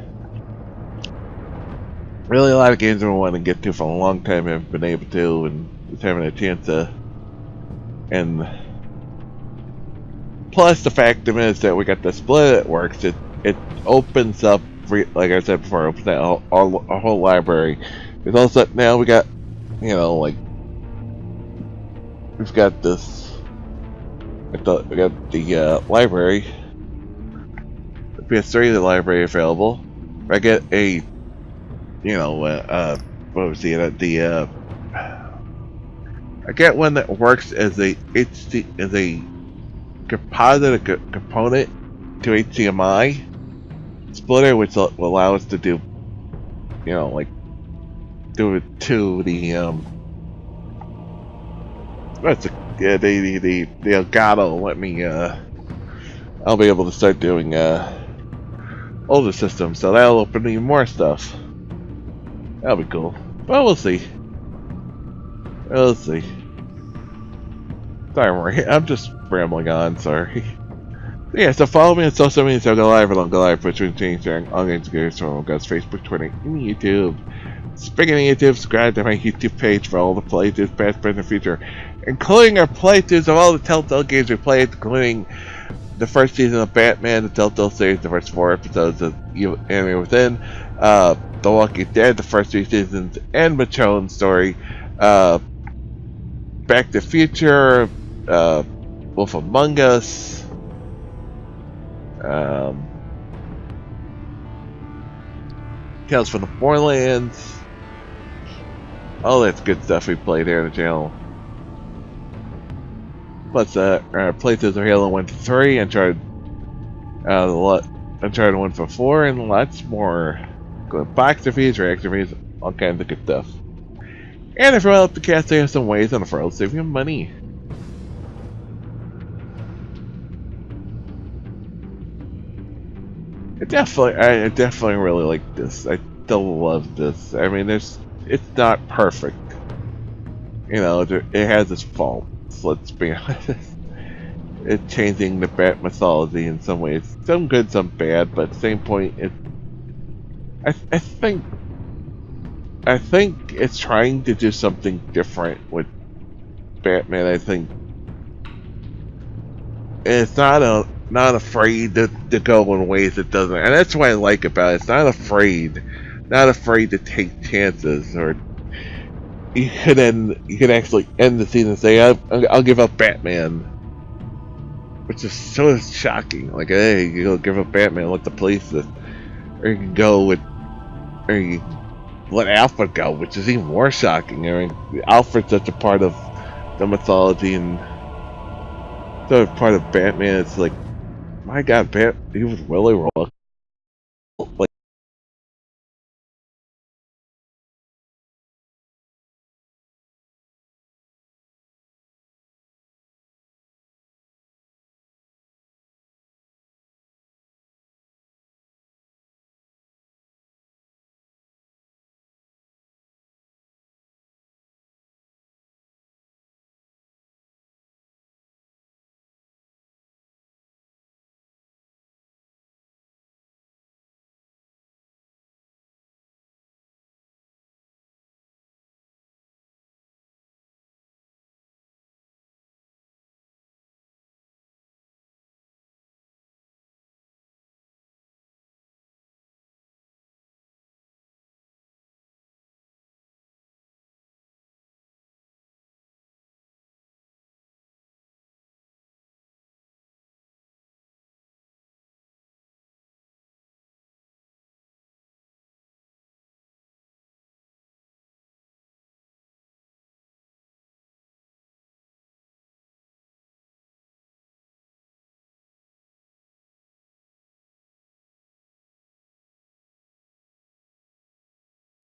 Really a lot of games I want to get to for a long time, I haven't been able to, and just having a chance to. And plus the fact is that we got the split that works. It opens up, like I said before, it opens up our whole library. It's also now we got, like we've got this. We got the library, the PS3, the library available. I get a, what was the I get one that works as a composite component to HDMI splitter, which will allow us to do, like do it to the what's the Elgato. Let me I'll be able to start doing older systems, so that'll open even more stuff. That'll be cool. Well, we'll see. We'll see. Sorry, I'm just rambling on. Sorry. Yeah, so follow me on social media. So go live and I'll go live for streaming, sharing all games, games from God's Facebook, Twitter, and YouTube. Speaking of YouTube, subscribe to my YouTube page for all the playthroughs, past, present, and future, including our playthroughs of all the Telltale games we played, including the first season of Batman, the Telltale series, the first 4 episodes of Anime Within, The Walking Dead, the first 3 seasons, and Michonne's story, Back to the Future, Wolf Among Us, Tales from the Borderlands, all that's good stuff we played here on the channel. Plus, playthroughs of Halo 1 to 3, Uncharted 1 for 4, and lots more. Box reviews, react reviews, all kinds of good stuff. And if you want to help the cast, they have some ways on the front save you money. I definitely really like this. I still love this. I mean, it's not perfect. It has its faults. Let's be honest. It's changing the Bat mythology in some ways. Some good, some bad, but at the same point, I think it's trying to do something different with Batman. I think it's not afraid to go in ways it doesn't, and that's what I like about it. It's not afraid to take chances. Or you could actually end the season and say, I'll give up Batman, which is so shocking. Like, hey, you go give up Batman, let the police, or you can go with, or you let Alfred go, which is even more shocking. I mean, Alfred's such a part of the mythology and so part of Batman. It's like, my God, he was really wrong. Like,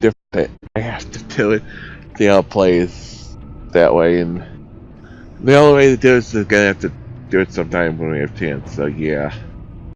different. I have to do it. See how it plays that way, and the only way to do it is gonna have to do it sometime when we have a chance. So yeah.